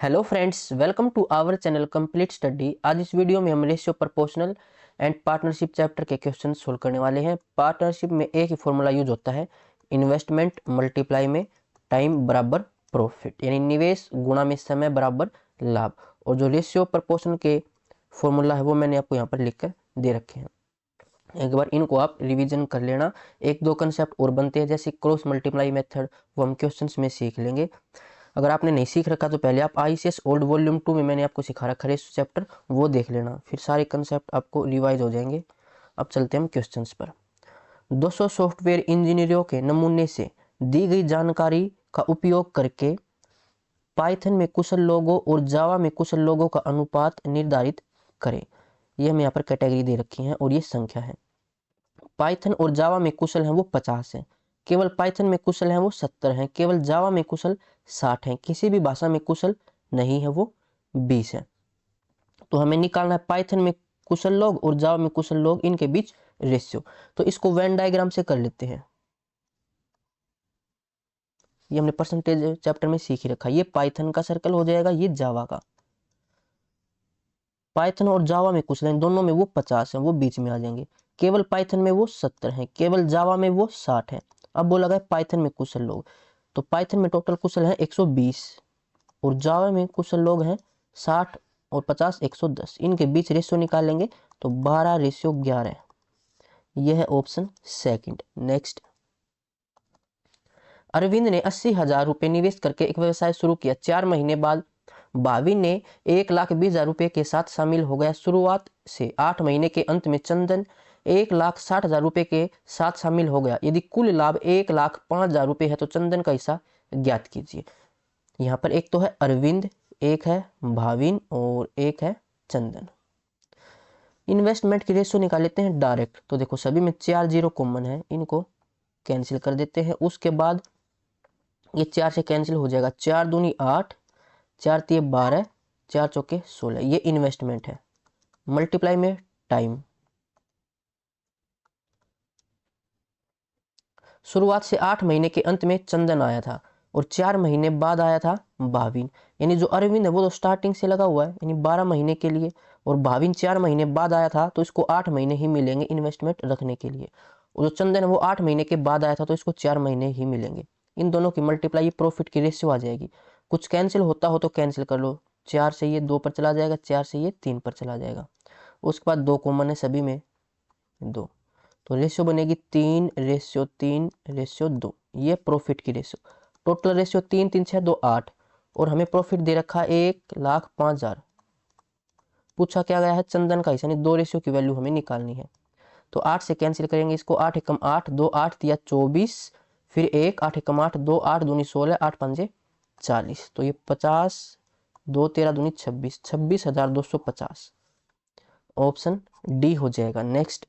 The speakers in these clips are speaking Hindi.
Hello friends, welcome to our channel complete study. आज इस वीडियो में हम ratio proportional and partnership chapter के क्वेश्चन सोल्व करने वाले हैं। पार्टनरशिप में एक ही फॉर्मूला यूज होता है, इन्वेस्टमेंट मल्टीप्लाई में टाइम बराबर प्रॉफिट, यानी निवेश गुणा में समय बराबर लाभ। और जो रेशियो प्रोपोर्शनल के फॉर्मूला है वो मैंने आपको यहाँ पर लिख कर दे रखे हैं। एक बार इनको आप रिवीजन कर लेना। एक दो कंसेप्ट और बनते हैं, जैसे क्रॉस मल्टीप्लाई मेथड, वो हम क्वेश्चंस में सीख लेंगे। अगर आपने नहीं सीख रखा तो पहले आप ICS ओल्ड वॉल्यूम 2 में मैंने आपको सिखा रखा है इस चैप्टर, वो देख लेना, फिर सारे कंसेप्ट आपको रिवाइज हो जाएंगे। अब चलते हैं हम क्वेश्चंस पर। 200 सॉफ्टवेयर इंजीनियरों के नमूने से दी गई जानकारी का उपयोग करके पाइथन में कुशल लोगों और जावा में कुशल लोगों का अनुपात निर्धारित करें। ये हम यहाँ पर कैटेगरी दे रखी है और ये संख्या है। पाइथन और जावा में कुशल हैं वो 50 हैं, केवल पाइथन में कुशल हैं वो 70 हैं, केवल जावा में कुशल 60 हैं, किसी भी भाषा में कुशल नहीं है वो 20 है। तो हमें निकालना है पाइथन में कुशल लोग और जावा में कुशल लोग, इनके बीच रेशियो। तो इसको वेन डायग्राम से कर लेते हैं। ये हमने परसेंटेज चैप्टर में सीख ही रखा। ये पाइथन का सर्कल हो जाएगा, ये जावा का। पाइथन और जावा में कुशल हैं, दोनों में वो 50 हैं, वो बीच में आ जाएंगे। केवल पाइथन में वो 70 हैं, केवल जावा में वो 60 हैं। अब बोला गया पाइथन में कुशल लोग, तो पाइथन में टोटल कुशल हैं 120 और जावा में कुशल लोग हैं 60 और 50 110। इनके बीच रेशियो निकालेंगे तो 12:11। यह है ऑप्शन सेकंड। नेक्स्ट, अरविंद ने 80,000 रुपये निवेश करके एक व्यवसाय शुरू किया। 4 महीने बाद भावी ने 1,20,000 रुपये के साथ शामिल हो गया। शुरुआत से 8 महीने के अंत में चंदन 1,60,000 रुपये के साथ शामिल हो गया। यदि कुल लाभ 1,05,000 रुपये है तो चंदन का हिस्सा ज्ञात कीजिए। यहाँ पर एक तो है अरविंद, एक है भाविन और एक है चंदन। इन्वेस्टमेंट की रेशियो निकाल लेते हैं डायरेक्ट। तो देखो सभी में 4 जीरो कॉमन है, इनको कैंसिल कर देते हैं। उसके बाद ये 4 से कैंसिल हो जाएगा, 4 दूनी 8, 4 तिये 12, 4 चौके 16। ये इन्वेस्टमेंट है। मल्टीप्लाई में टाइम, शुरुआत से 8 महीने के अंत में चंदन आया था और 4 महीने बाद आया था भाविन। यानी जो अरविंद है वो तो स्टार्टिंग से लगा हुआ है, यानी 12 महीने के लिए, और भाविन 4 महीने बाद आया था तो इसको 8 महीने ही मिलेंगे इन्वेस्टमेंट रखने के लिए। और जो चंदन है वो 8 महीने के बाद आया था तो इसको 4 महीने ही मिलेंगे। इन दोनों की मल्टीप्लाई प्रॉफिट की रेशियो आ जाएगी। कुछ कैंसिल होता हो तो कैंसिल कर लो, 4 से ये 2 पर चला जाएगा, 4 से ये 3 पर चला जाएगा। उसके बाद 2 कॉमन है सभी में, 2, तो रेशियो बनेगी 3:3:2। ये प्रॉफिट की रेशियो। टोटल रेशियो 3 3 6 2 8, और हमें प्रॉफिट दे रखा 1,05,000। पूछा क्या गया है चंदन का हिस्सा, यानी 2 रेशियो की वैल्यू हमें निकालनी है। तो 8 से कैंसिल करेंगे इसको, 8 एकम 8, 2 8 तिया 24, फिर 1 8 एकम 8, 2 8 दूनी 16, 8 पंजे 40। तो ये 50, 2 13 दूनी 26, 26,250। ऑप्शन डी हो जाएगा। नेक्स्ट,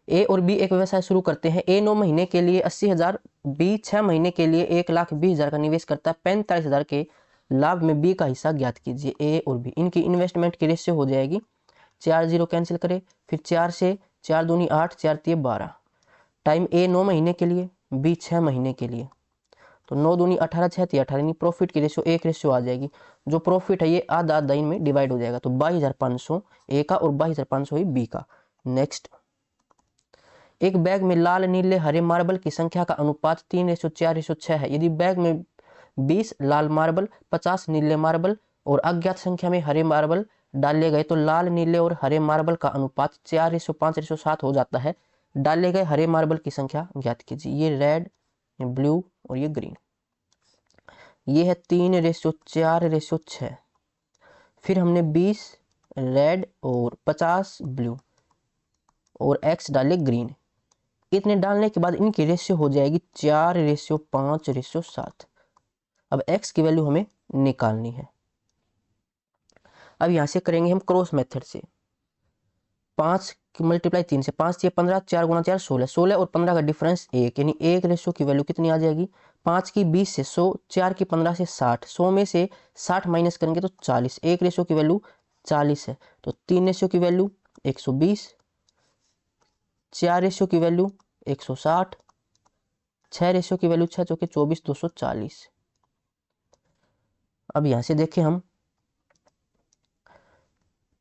ए और बी एक व्यवसाय शुरू करते हैं। ए 9 महीने के लिए 80,000, बी 6 महीने के लिए 1,20,000 का निवेश करता है। 45,000 के लाभ में बी का हिस्सा ज्ञात कीजिए। ए और बी, इनकी इन्वेस्टमेंट की रेशियो हो जाएगी, 4 जीरो कैंसिल करें, फिर 4 से 4 दूनी 8, 4 तिये 12। टाइम ए 9 महीने के लिए, बी 6 महीने के लिए, तो 9 दूनी 18, 6 तिये 18, यानी प्रॉफिट की रेशियो एक रेशियो आ जाएगी। जो प्रॉफिट है ये आधा आधा इनमें डिवाइड हो जाएगा, तो 22,500 ए का और 22,500 ही बी का। नेक्स्ट, एक बैग में लाल नीले हरे मार्बल की संख्या का अनुपात 3:4:6 है। यदि बैग में 20 लाल मार्बल, 50 नीले मार्बल और अज्ञात संख्या में हरे मार्बल डाले गए तो लाल नीले और हरे मार्बल का अनुपात 4:5:7 हो जाता है। डाले गए हरे मार्बल की संख्या ज्ञात कीजिए। ये रेड, ये ब्लू और ये ग्रीन। ये है 3:4:6। फिर हमने 20 रेड और 50 ब्लू और x डाले ग्रीन। इतने डालने के बाद इनकी रेशियो हो जाएगी 4:5:7। अब x की वैल्यू हमें निकालनी है। अब यहां से करेंगे हम क्रॉस मेथड से। 5 की मल्टीप्लाई 3 से, 5 × 15, 4 × 4 16, 16 और 15 का डिफरेंस 1, यानी एक रेशियो की वैल्यू कितनी आ जाएगी, 5 की 20 से 100, 4 की 15 से 60, 100 में से 60 माइनस करेंगे तो 40। एक रेशियो की वैल्यू 40 है, तो 3 रेशियो की वैल्यू 120, 4 रेशियो की वैल्यू 160, 6 रेशियो की वैल्यू 6 चौके 24, 240। अब यहाँ से देखें हम,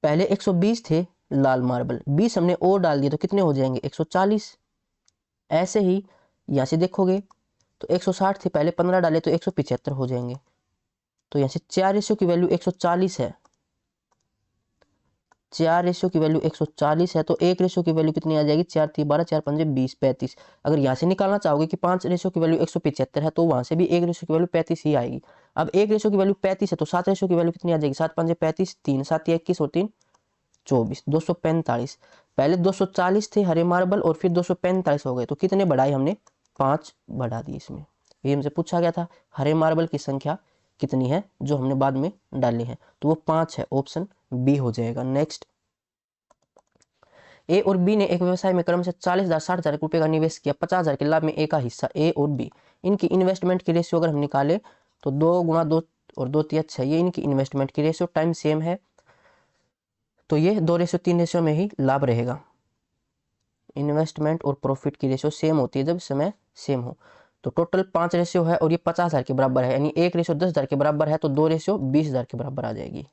पहले 120 थे लाल मार्बल, 20 हमने और डाल दिए तो कितने हो जाएंगे 140। ऐसे ही यहाँ से देखोगे तो 160 थे, पहले 15 डाले तो 175 हो जाएंगे। तो यहाँ से 4 रेशियो की वैल्यू 140 है, 4 रेशियो की वैल्यू 140 है, तो 1 रेशियो की वैल्यू कितनी आ जाएगी, 4 3 12 4 5 20 35। अगर यहाँ से निकालना चाहोगे कि 5 रेशियो की वैल्यू 175 है, तो वहां से भी 1 रेशियो की वैल्यू 35 ही आएगी। अब 1 रेशियो की वैल्यू 35 है तो 7 रेशियो की वैल्यू कितनी आ जाएगी, 7 5 35, 3 7 21 और 3 24, 245। पहले 240 थे हरे मार्बल और फिर 245 हो गए, तो कितने बढ़ाए हमने, 5 बढ़ा दिए इसमें। ये हमसे पूछा गया था हरे मार्बल की संख्या कितनी है जो हमने बाद में डाली है, तो वो 5 है, ऑप्शन बी हो जाएगा। नेक्स्ट, ए और बी ने एक व्यवसाय में क्रमशः 40,000 60,000 रुपए का निवेश किया, 50,000 के लाभ में ए का हिस्सा। ए और बी, इनकी इन्वेस्टमेंट की रेशियो अगर हम निकाले तो 2 गुणा 2 और 2 तिया 6, ये इनकी इन्वेस्टमेंट की रेशियो, टाइम सेम है तो ये 2 रेशियो 3 रेशियो में ही लाभ रहेगा। इन्वेस्टमेंट और प्रॉफिट की रेशियो सेम होती है जब समय सेम हो। तो टोटल 5 रेशियो है और ये 50,000 के बराबर है, यानी 1 रेशियो 10,000 के बराबर है, तो 2 रेशियो 20,000 के बराबर आ जाएगी।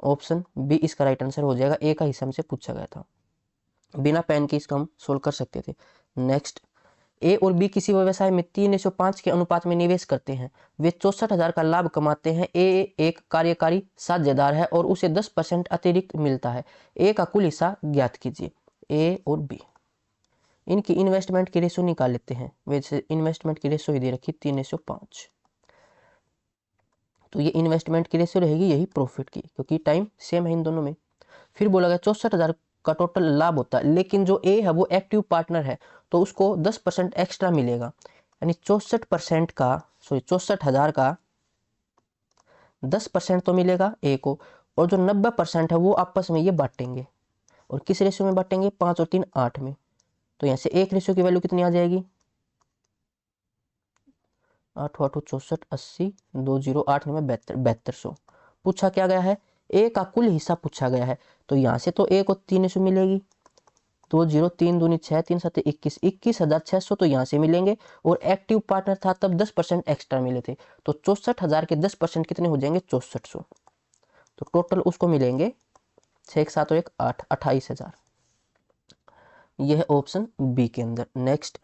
ऑप्शन बी इसका राइट आंसर हो जाएगा, ए का हिस्सा हमसे पूछा गया था। बिना पेन के इसका हम सोल्व कर सकते थे। नेक्स्ट, ए और बी किसी व्यवसाय में 3:5 के अनुपात में निवेश करते हैं, वे 64,000 का लाभ कमाते हैं। ए एक कार्यकारी साझेदार है और उसे 10% अतिरिक्त मिलता है। ए का कुल हिस्सा ज्ञात कीजिए। ए और बी, इनकी इन्वेस्टमेंट की रेशो निकाल लेते हैं। वैसे इन्वेस्टमेंट की रेशो ही दे रखी 3:5, तो ये इन्वेस्टमेंट की रेशो रहेगी यही प्रॉफिट की, क्योंकि टाइम सेम है इन दोनों में। फिर बोला गया 64,000 का टोटल लाभ होता है, लेकिन जो ए है वो एक्टिव पार्टनर है तो उसको 10% एक्स्ट्रा मिलेगा, यानी 64% का, सॉरी 64,000 का 10% तो मिलेगा ए को, और जो 90% है वो आपस में ये बांटेंगे। और किस रेशियो में बांटेंगे, 5 और 3 8 में। तो यहाँ से 1 रेशियो की वैल्यू कितनी आ जाएगी, 8 8 64 80 2 0 8 9 7200। पूछा क्या गया है, ए का कुल हिस्सा पूछा गया है, तो यहाँ से तो ए को 300 मिलेगी, 2 0 3 दूनी 6 3 7 21, 21,600 तो यहाँ से मिलेंगे। और एक्टिव पार्टनर था तब 10% एक्स्ट्रा मिले थे, तो 64,000 के 10% कितने हो जाएंगे, 6400। तो टोटल उसको मिलेंगे 6 7 और 1 8, 28,000। यह है ऑप्शन बी के अंदर। नेक्स्ट,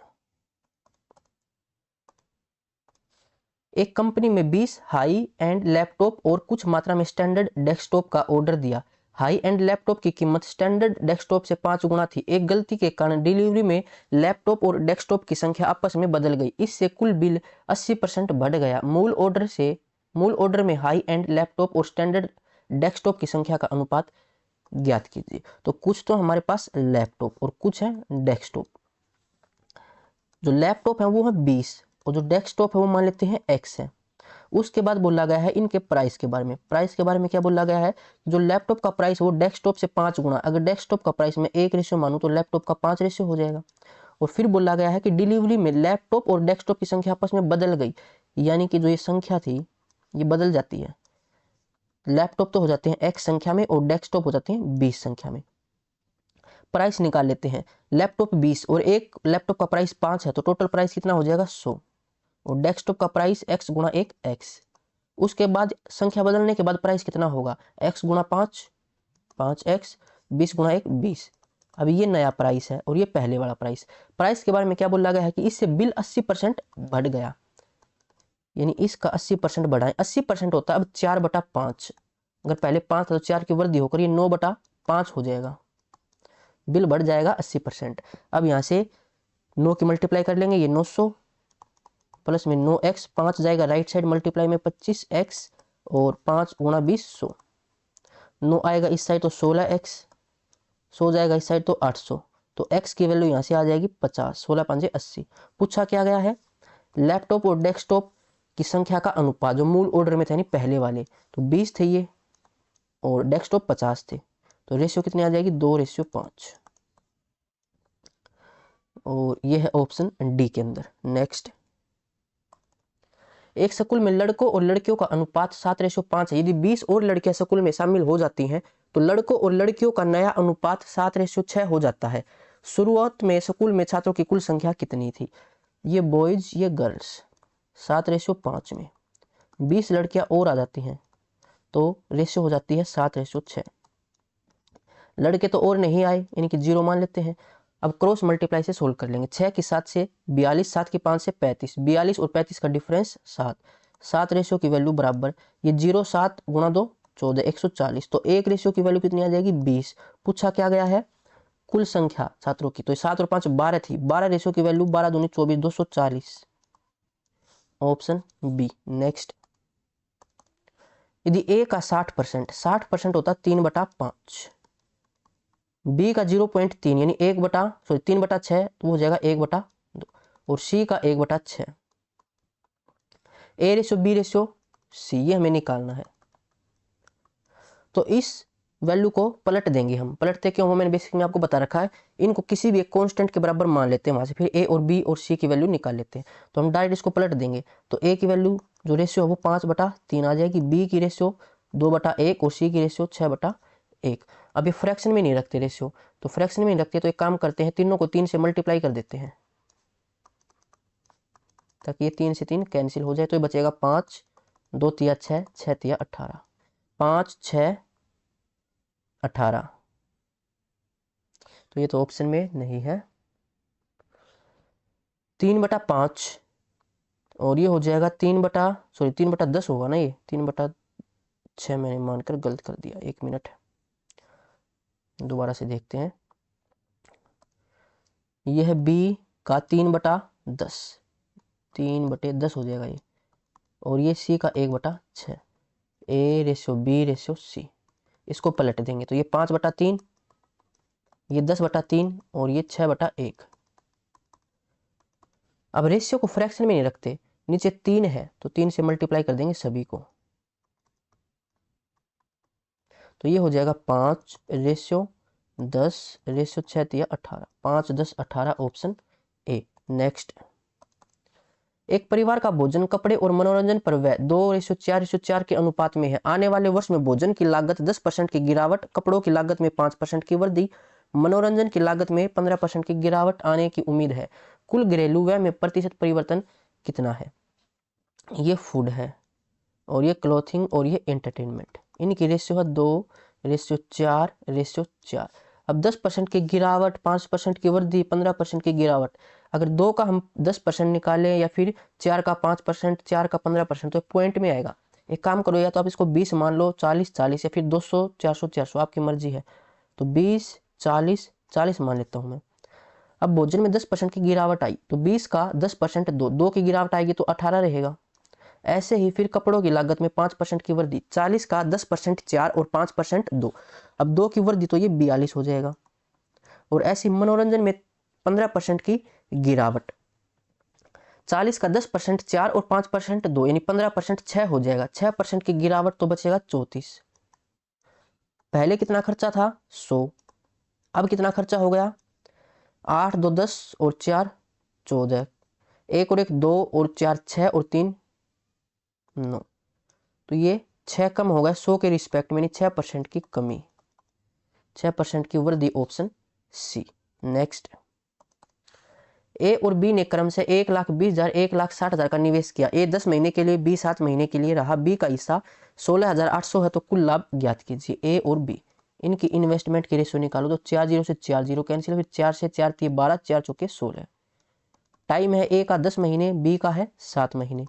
एक कंपनी में 20 हाई एंड लैपटॉप और कुछ मात्रा में स्टैंडर्ड डेस्कटॉप का ऑर्डर दिया। हाई एंड लैपटॉप की कीमत स्टैंडर्ड डेस्कटॉप से 5 गुना थी। एक गलती के कारण डिलीवरी में लैपटॉप और डेस्कटॉप की संख्या आपस में बदल गई, इससे कुल बिल 80% बढ़ गया। मूल ऑर्डर में हाई एंड लैपटॉप और स्टैंडर्ड डेस्कटॉप की संख्या का अनुपात ज्ञात कीजिए। तो कुछ तो हमारे पास लैपटॉप और कुछ है डेस्कटॉप। जो लैपटॉप है वो है 20 और जो डेस्कटॉप है वो मान लेते हैं x है। उसके बाद बोला गया है इनके प्राइस के बारे में। प्राइस के बारे में क्या बोला गया है, जो लैपटॉप का प्राइस वो डेस्कटॉप से 5 गुना, अगर डेस्कटॉप का प्राइस में 1 रेशियो मानूं तो लैपटॉप का 5 रेशियो हो जाएगा। और फिर बोला गया है कि डिलीवरी में लैपटॉप और डेस्कटॉप की संख्या आपस में बदल गई, यानी कि जो ये संख्या थी ये बदल जाती है। लैपटॉप तो हो जाते हैं x संख्या में और डेस्कटॉप हो जाते हैं 20 संख्या में। प्राइस निकाल लेते हैं, लैपटॉप 20 और एक लैपटॉप का प्राइस 5 है, तो टोटल प्राइस कितना हो जाएगा 100, और डेस्कटॉप का प्राइस x गुणा 1 x। उसके बाद संख्या बदलने के बाद प्राइस कितना होगा, x गुणा 5 5x, 20 गुणा 1 20। अब ये नया प्राइस है और ये पहले वाला प्राइस। प्राइस के बारे में क्या बोला गया है कि इससे बिल 80% बढ़ गया, यानी इसका 80% बढ़ा है। 80% होता है अब 4/5, अगर पहले 5 था तो 4 की वृद्धि होकर ये 9/5 हो जाएगा, बिल बढ़ जाएगा 80%। अब यहाँ से 9 की मल्टीप्लाई कर लेंगे, ये 900 प्लस में 9x, 5 जाएगा राइट साइड मल्टीप्लाई में 25x और 5 गुणा 20 100, 9 आएगा इस साइड तो 16x, 100 जाएगा इस साइड तो 800, तो x की वैल्यू यहाँ से आ जाएगी 50, 16 5 80। पूछा क्या गया है, लैपटॉप और डेस्कटॉप की संख्या का अनुपात जो मूल ऑर्डर में थे यानी पहले वाले, तो 20 थे ये और डेस्कटॉप 50 थे, तो रेशियो कितनी आ जाएगी 2:5, और ये है ऑप्शन डी के अंदर। नेक्स्ट, एक स्कूल में लड़कों और लड़कियों का अनुपात 7:5 है। यदि 20 और लड़कियां स्कूल में शामिल हो जाती हैं तो लड़कों और लड़कियों का नया अनुपात 7:6 हो जाता है। शुरुआत में स्कूल में छात्रों की कुल संख्या कितनी थी, ये बॉयज ये गर्ल्स 7:5 में, 20 लड़कियां और आ जाती हैं तो रेशियो हो जाती है 7:6। लड़के तो और नहीं आए, इनकी 0 मान लेते हैं। अब क्रॉस मल्टीप्लाई से सोल्व कर लेंगे। 6 की 7 से 42, 7 की 5 से 35, 42 और 35 का डिफरेंस 7, 7 रेशियो की वैल्यू बराबर ये 0, 7 गुणा 2 14, 140। तो एक रेशियो की वैल्यू कितनी आ जाएगी 20। पूछा क्या गया है कुल संख्या छात्रों की, तो 7 और 5 12 थी, 12 रेशियो की वैल्यू 12 दूनी 24, 240, ऑप्शन बी। नेक्स्ट, यदि ए का 60%, 60% होता 3/5, बी का 0.3 यानी 3/6 तो हो जाएगा 1/2 और सी का 1/6। A ratio B ratio C ये हमें निकालना है। तो इस वैल्यू को पलट देंगे हम। पलटते क्यों हो मैंने बेसिक में आपको बता रखा है। इनको किसी भी एक कांस्टेंट के बराबर मान लेते हैं वहां से, फिर ए और बी और सी की वैल्यू निकाल लेते हैं। तो हम डायरेक्ट इसको पलट देंगे। तो ए की वैल्यू जो रेशियो है वो 5/3 आ जाएगी, बी की रेशियो 2/1 और सी की रेशियो 6/1। अब ये फ्रैक्शन में नहीं रखते रेशियो, तो फ्रैक्शन में नहीं रखते तो एक काम करते हैं, तीनों को 3 से मल्टीप्लाई कर देते हैं ताकि ये 3 से 3 कैंसिल हो जाए। तो ये बचेगा 5, 2 तिया 6, 6 तिया 18, 5 6 18। तो ये तो ऑप्शन में नहीं है। 3/5 और ये हो जाएगा 3/10 होगा ना, ये 3/6 मैंने मानकर गलत कर दिया, 1 मिनट दोबारा से देखते हैं। ये है बी का 3/10, 3/10 हो जाएगा ये, और ये सी का 1/6। A ratio B ratio C, इसको पलट देंगे तो ये 5/3, ये 10/3 और ये 6/1। अब रेशियो को फ्रैक्शन में नहीं रखते, नीचे 3 है तो 3 से मल्टीप्लाई कर देंगे सभी को। तो ये हो जाएगा 5:10 रेशियो 6 तिया 18, 5 10 18, ऑप्शन ए। नेक्स्ट, एक परिवार का भोजन, कपड़े और मनोरंजन पर व्यय 2:4:4 के अनुपात में है। आने वाले वर्ष में भोजन की लागत 10% की गिरावट, कपड़ों की लागत में 5% की वृद्धि, मनोरंजन की लागत में 15% की गिरावट आने की उम्मीद है। कुल घरेलू व्यय में प्रतिशत परिवर्तन कितना है? ये फूड है और ये क्लोथिंग और ये एंटरटेनमेंट। इनकी रेशियो है 2:4:4। अब 10% की गिरावट, 5% की वृद्धि, 15% की गिरावट। अगर 2 का हम 10% निकालें या फिर 4 का 5%, 4 का 15%, तो पॉइंट में आएगा। एक काम करो, या तो आप इसको 20 मान लो, 40 40 या फिर 200 400 400, आपकी मर्जी है। तो 20 40 40 मान लेता हूं मैं। अब भोजन में 10% की गिरावट आई तो 20 का 10% 2 की गिरावट आएगी तो 18 रहेगा। ऐसे ही फिर कपड़ों की लागत में 5% की वृद्धि, 40 का 10% 4 और 5% 2। अब 2 की वृद्धि तो ये 42 हो जाएगा। और ऐसी मनोरंजन में 15% की गिरावट, 40 का 10% 4 और 5% 2 यानी 15% 6 हो जाएगा। 6% की गिरावट तो बचेगा 34। पहले कितना खर्चा था 100, अब कितना खर्चा हो गया 8 2 10 और 4 14, 1 और 1 2 और 4 6 और 3 9। तो ये 6 कम हो गया 100 के रिस्पेक्ट में, 6% की कमी, 6% की वृद्धि, ऑप्शन सी। नेक्स्ट, ए और बी ने क्रम से 1,20,000 1,60,000 का निवेश किया। ए 10 महीने के लिए, बी 7 महीने के लिए रहा। बी का हिस्सा 16,800 है, तो कुल लाभ ज्ञात कीजिए। ए और बी, इनकी इन्वेस्टमेंट की रेशियो निकालो। तो 4 0 से 4 0 कैंसिल, फिर 4 से 4 3 12, 4 चौके 16। टाइम है ए का 10 महीने, बी का है 7 महीने,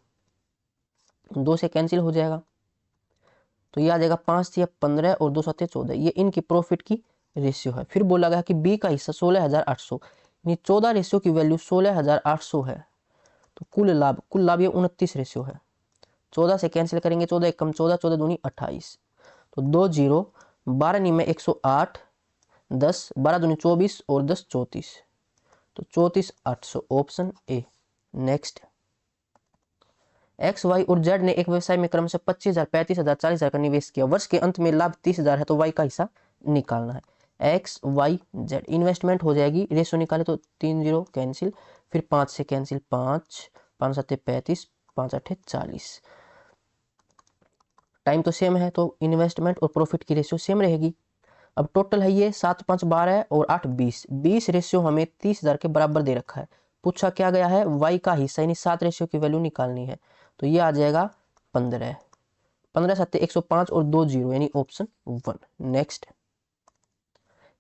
2 से कैंसिल हो जाएगा तो ये आ जाएगा 5 3 15 और 2 7 14। ये इनकी प्रॉफिट की रेशियो है। फिर बोला गया कि बी का हिस्सा 16,800, यानी 14 रेशियो की वैल्यू 16,800 है। तो कुल लाभ ये 29 रेशियो है। 14 से कैंसिल करेंगे, 14 एक कम 14, 14 दूनी 28, तो 2 0, 12 नी में 108, 10 12 दूनी 24 और 10 34, तो 34,800, option A. Next, X Y और जेड ने एक व्यवसाय में क्रमशः 25,000 35,000 40,000 का निवेश किया। वर्ष के अंत में लाभ 30,000 है, तो वाई का हिस्सा निकालना है। एक्स वाई जेड इन्वेस्टमेंट हो जाएगी, रेशियो निकाले तो 3 0 कैंसिल, फिर 5 से कैंसिल 5 5 7 35, 5 8 40। टाइम तो सेम है, तो इन्वेस्टमेंट और प्रॉफिट की रेशियो सेम रहेगी। अब टोटल है ये 7 5 12 और 8 20, 20 रेशियो हमें 30,000 के बराबर दे रखा है। पूछा क्या गया है वाई का हिस्सा, यानी 7 रेशियो की वैल्यू निकालनी है। तो ये आ जाएगा 15, 15 7 105 और 2 जीरो यानी ऑप्शन 1। नेक्स्ट,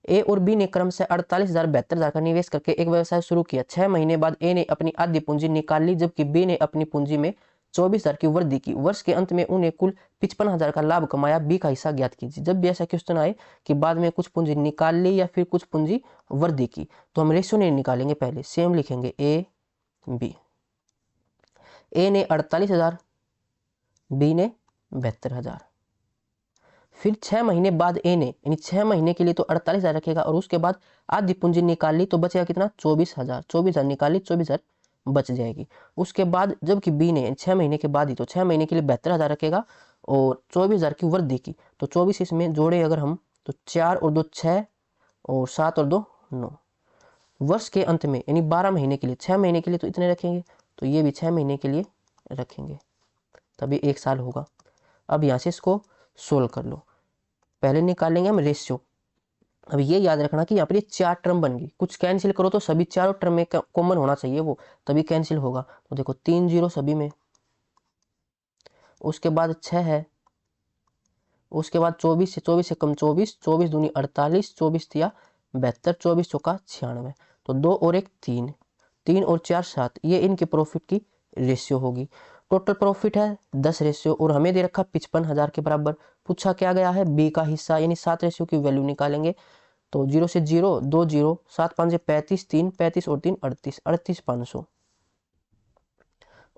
ए और बी ने क्रम से 48,000 72,000 का निवेश करके एक व्यवसाय शुरू किया। 6 महीने बाद ए ने अपनी आधी पूंजी निकाल ली, जबकि बी ने अपनी पूंजी में 24,000 की वृद्धि की। वर्ष के अंत में उन्हें कुल 55,000 का लाभ कमाया। बी का हिस्सा ज्ञात कीजिए। जब भी ऐसा क्वेश्चन आए कि बाद में कुछ पूंजी निकाल ली या फिर कुछ पूंजी वृद्धि की, तो हम रेशियो नहीं निकालेंगे, पहले सेम लिखेंगे ए बी। ए ने 48,000, बी ने 72,000। फिर 6 महीने बाद ए ने, यानी 6 महीने के लिए तो 48,000 रखेगा और उसके बाद आधी पूंजी निकाल ली तो बचेगा कितना, 24,000। 24,000 निकाल ली, 24,000 बच जाएगी। उसके बाद जबकि बी ने 6 महीने के बाद ही, तो 6 महीने के लिए 72,000 रखेगा और 24,000 की वृद्धि की, तो 24 इसमें जोड़े अगर हम, तो 4 और 2 6 और 7 और 2 9। वर्ष के अंत में यानी 12 महीने के लिए, 6 महीने के लिए तो इतने रखेंगे, तो ये भी 6 महीने के लिए रखेंगे, तभी 1 साल होगा। अब यहाँ से इसको सोल्व कर लो। पहले निकालेंगे हम रेशियो। अब ये याद रखना कि यहाँ पर 4 टर्म बन गई, कुछ कैंसिल करो तो सभी चारों टर्म में कॉमन होना चाहिए वो, तभी कैंसिल होगा। तो देखो 3 जीरो सभी में, उसके बाद 6 है, उसके बाद 24 से, 24 से कम 24, 24 दूनी 48, 24 दिया 72, 24 चौका 96, तो 2 और 1 3, 3 और 4 7, ये इनके प्रॉफिट की रेशियो होगी। टोटल प्रॉफिट है 10 रेशियो और हमें दे रखा 55,000 के बराबर। पूछा क्या गया है, बी का हिस्सा, यानी 7 रेशियो की वैल्यू निकालेंगे। तो 0 से 0, 2 जीरो, 7 5 से 35, 3 35 और 3 38, 38,500,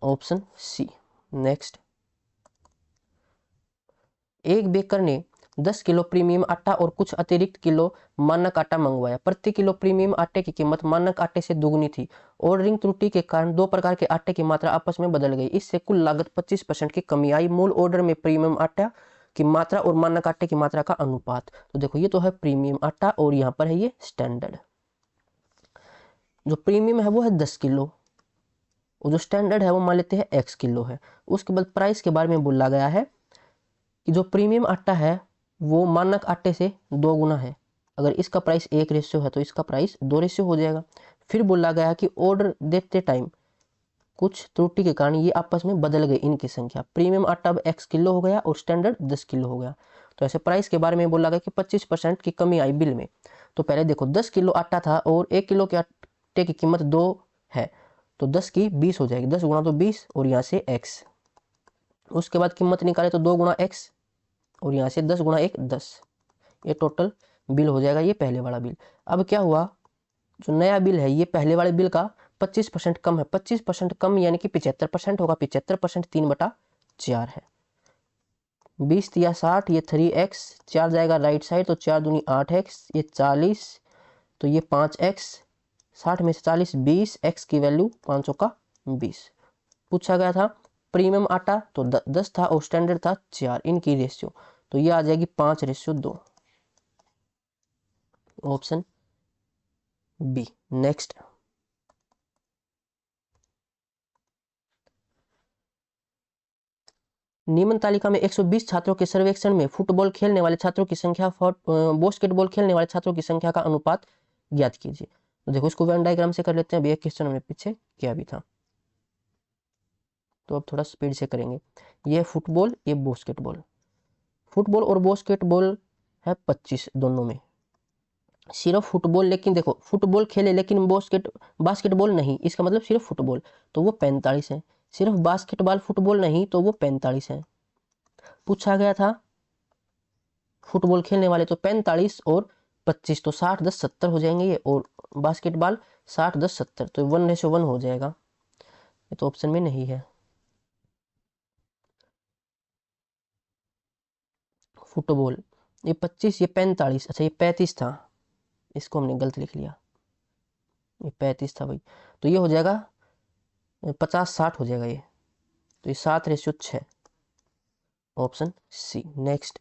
ऑप्शन सी। नेक्स्ट, एक बेकर ने 10 किलो प्रीमियम आटा और कुछ अतिरिक्त किलो मानक आटा मंगवाया। प्रति किलो प्रीमियम आटे की कीमत मानक आटे से दुगनी थी। ऑर्डरिंग त्रुटि के कारण दो प्रकार के आटे की मात्रा आपस में बदल गई। इससे कुल लागत 25% की कमी आई। मूल ऑर्डर में प्रीमियम आटा की मात्रा और मानक आटे की मात्रा का अनुपात। तो देखो ये तो है प्रीमियम आटा और यहाँ पर है ये स्टैंडर्ड। जो प्रीमियम है वो है 10 किलो और जो स्टैंडर्ड है वो मान लेते हैं x किलो है। उसके बाद प्राइस के बारे में बोला गया है कि जो प्रीमियम आटा है वो मानक आटे से 2 गुना है। अगर इसका प्राइस 1 रेशियो है तो इसका प्राइस 2 रेशियो हो जाएगा। फिर बोला गया कि ऑर्डर देते टाइम कुछ त्रुटि के कारण ये आपस में बदल गई इनकी संख्या। प्रीमियम आटा अब x किलो हो गया और स्टैंडर्ड 10 किलो हो गया। तो ऐसे प्राइस के बारे में बोला गया कि 25% की कमी आई बिल में। तो पहले देखो 10 किलो आटा था और 1 किलो के आटे की कीमत 2 है, तो 10 की 20 हो जाएगी। 10 गुना तो 20 और यहाँ से x। उसके बाद कीमत निकाले तो 2 गुना x और यहाँ से 10 गुना 1 10। ये टोटल बिल हो जाएगा, ये पहले वाला बिल। अब क्या हुआ, जो नया बिल है ये पहले वाले बिल का 25% कम है। 25% कम यानी कि 75% होगा। 75% 3/4 है। 20 या 60, ये 3x, 4 जाएगा राइट साइड तो 4 दूनी 8x, ये 40 तो ये 5x, 60 में से 40 20, x की वैल्यू 500 का 20। पूछा गया था प्रीमियम आटा तो 10 था और स्टैंडर्ड था 4, इनकी रेशियो तो ये आ जाएगी 5:2, ऑप्शन बी। नेक्स्ट, निम्न तालिका में 120 छात्रों के सर्वेक्षण में फुटबॉल खेलने वाले छात्रों की संख्या बास्केटबॉल खेलने वाले छात्रों की संख्या का अनुपात ज्ञात कीजिए। तो देखो इसको वेन डायग्राम से कर लेते हैं। अभी एक क्वेश्चन हमने पीछे किया भी था, तो अब थोड़ा स्पीड से करेंगे। ये फुटबॉल, ये बास्केटबॉल। फुटबॉल और बास्केटबॉल है 25 दोनों में। सिर्फ फुटबॉल, लेकिन देखो फुटबॉल खेले लेकिन बास्केटबॉल नहीं, इसका मतलब सिर्फ फुटबॉल तो वो 45 है। सिर्फ बास्केटबॉल फुटबॉल नहीं तो वो 45 है। पूछा गया था फुटबॉल खेलने वाले तो 45 और 25 तो 60 10 70 हो जाएंगे ये, और बास्केटबॉल 60 10 70 तो 1:1 हो जाएगा। ये तो ऑप्शन में नहीं है। फुटबॉल ये 25, ये 45, अच्छा ये 35 था, इसको हमने गलत लिख लिया, ये 35 था भाई। तो ये हो जाएगा 50-60 हो जाएगा ये, तो ये 7:6, ऑप्शन सी। नेक्स्ट,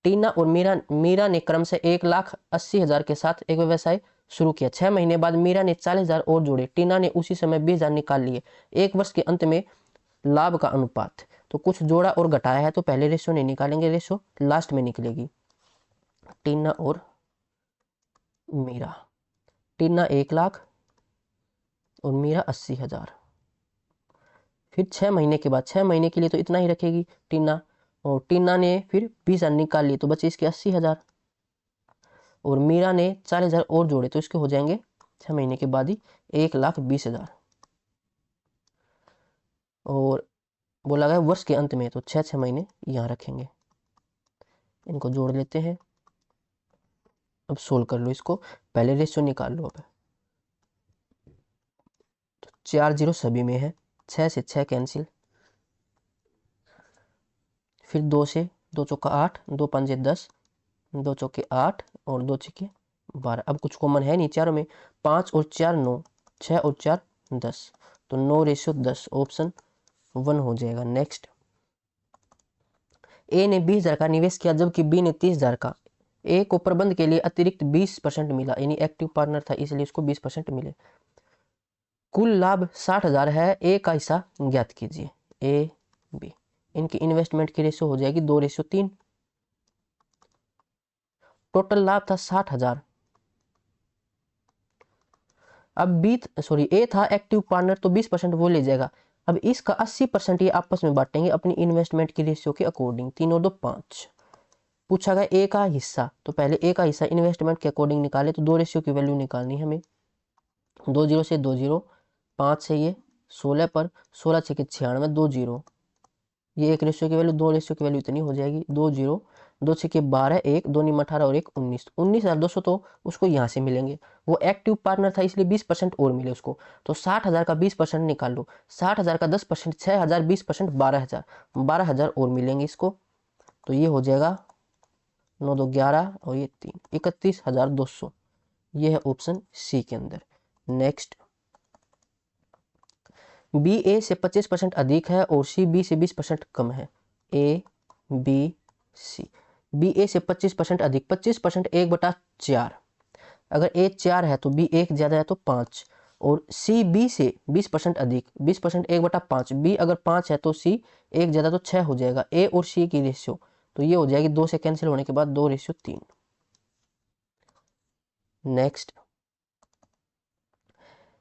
टीना और मीरा ने क्रम से 1,80,000 के साथ एक व्यवसाय शुरू किया। 6 महीने बाद मीरा ने 40,000 और जोड़े। टीना ने उसी समय 20,000 निकाल लिए। एक वर्ष के अंत में लाभ का अनुपात, तो कुछ जोड़ा और घटाया है तो पहले रेशो नहीं निकालेंगे, रेशो लास्ट में निकलेगी। टीना और मीरा, टीना 1,00,000 और मीरा 80,000। फिर 6 महीने के बाद, 6 महीने के लिए तो इतना ही रखेगी टीना, और टीना ने फिर 20,000 निकाल लिए तो बचे इसके 80,000, और मीरा ने 40,000 और जोड़े तो इसके हो जाएंगे 6 महीने के बाद ही 1,20,000। और बोला गया वर्ष के अंत में, तो 6 महीने यहाँ रखेंगे। इनको जोड़ लेते हैं। अब सोल्व कर लो इसको, पहले रेशियो निकाल लो। अब तो 4 जीरो सभी में है, 6 से 6 कैंसिल, फिर 2 से 2 चौका 8, 2 पंजे 10, 2 चौके 8 और 2 छक्के 12। अब कुछ कॉमन है नहीं चारों में, 5 और 4 9, 6 और 4 10, तो 9:10, ऑप्शन 1 हो जाएगा। नेक्स्ट, ए ने 20,000 का निवेश किया जबकि बी ने 30,000 का। ए को प्रबंध के लिए अतिरिक्त 20% मिला, यानी एक्टिव पार्टनर था इसलिए उसको 20% मिले। कुल लाभ 60,000 है, ए का हिस्सा ज्ञात कीजिए। ए बी, इनकी इन्वेस्टमेंट की रेशियो हो जाएगी 2:3। टोटल लाभ था 60,000। अब ए था एक्टिव पार्टनर तो 20% वो ले जाएगा। अब इसका 80% ये आपस में बांटेंगे अपनी इन्वेस्टमेंट की रेशियो के अकॉर्डिंग। 3 और 2 5। पूछा गया ए का हिस्सा, तो पहले ए का हिस्सा इन्वेस्टमेंट के अकॉर्डिंग निकाले, तो 2 रेशियो की वैल्यू निकालनी है हमें। 2 जीरो से 2 जीरो, 5 से ये 16 पर 16 6 96, 2 जीरो, ये 1 रेशियो की वैल्यू, 2 रेशियो की वैल्यू इतनी हो जाएगी। 2 जीरो, 2 6 12, 1 2 नीम 18 और 1 19, 19,200 तो उसको यहाँ से मिलेंगे। वो एक्टिव पार्टनर था इसलिए 20% और मिले उसको। तो 60,000 का 20% निकाल लो, 60,000 का 10%, 6,000, 20% 12,000, 12,000 और मिलेंगे इसको। तो ये हो जाएगा 9 2 11 और ये 3, 31,200। ये है ऑप्शन सी के अंदर। नेक्स्ट, बी ए से 25% अधिक है और सी बी से 20% कम है। ए बी सी, बी ए से 25% अधिक, 25% 1/4। अगर ए 4 है तो बी 1 ज्यादा है तो 5, और सी बी से 20% अधिक, 20% 1/5, बी अगर 5 है तो सी 1 ज्यादा तो 6 हो जाएगा। ए और सी की रेशियो तो ये हो जाएगी 2 से कैंसिल होने के बाद 2:3। नेक्स्ट,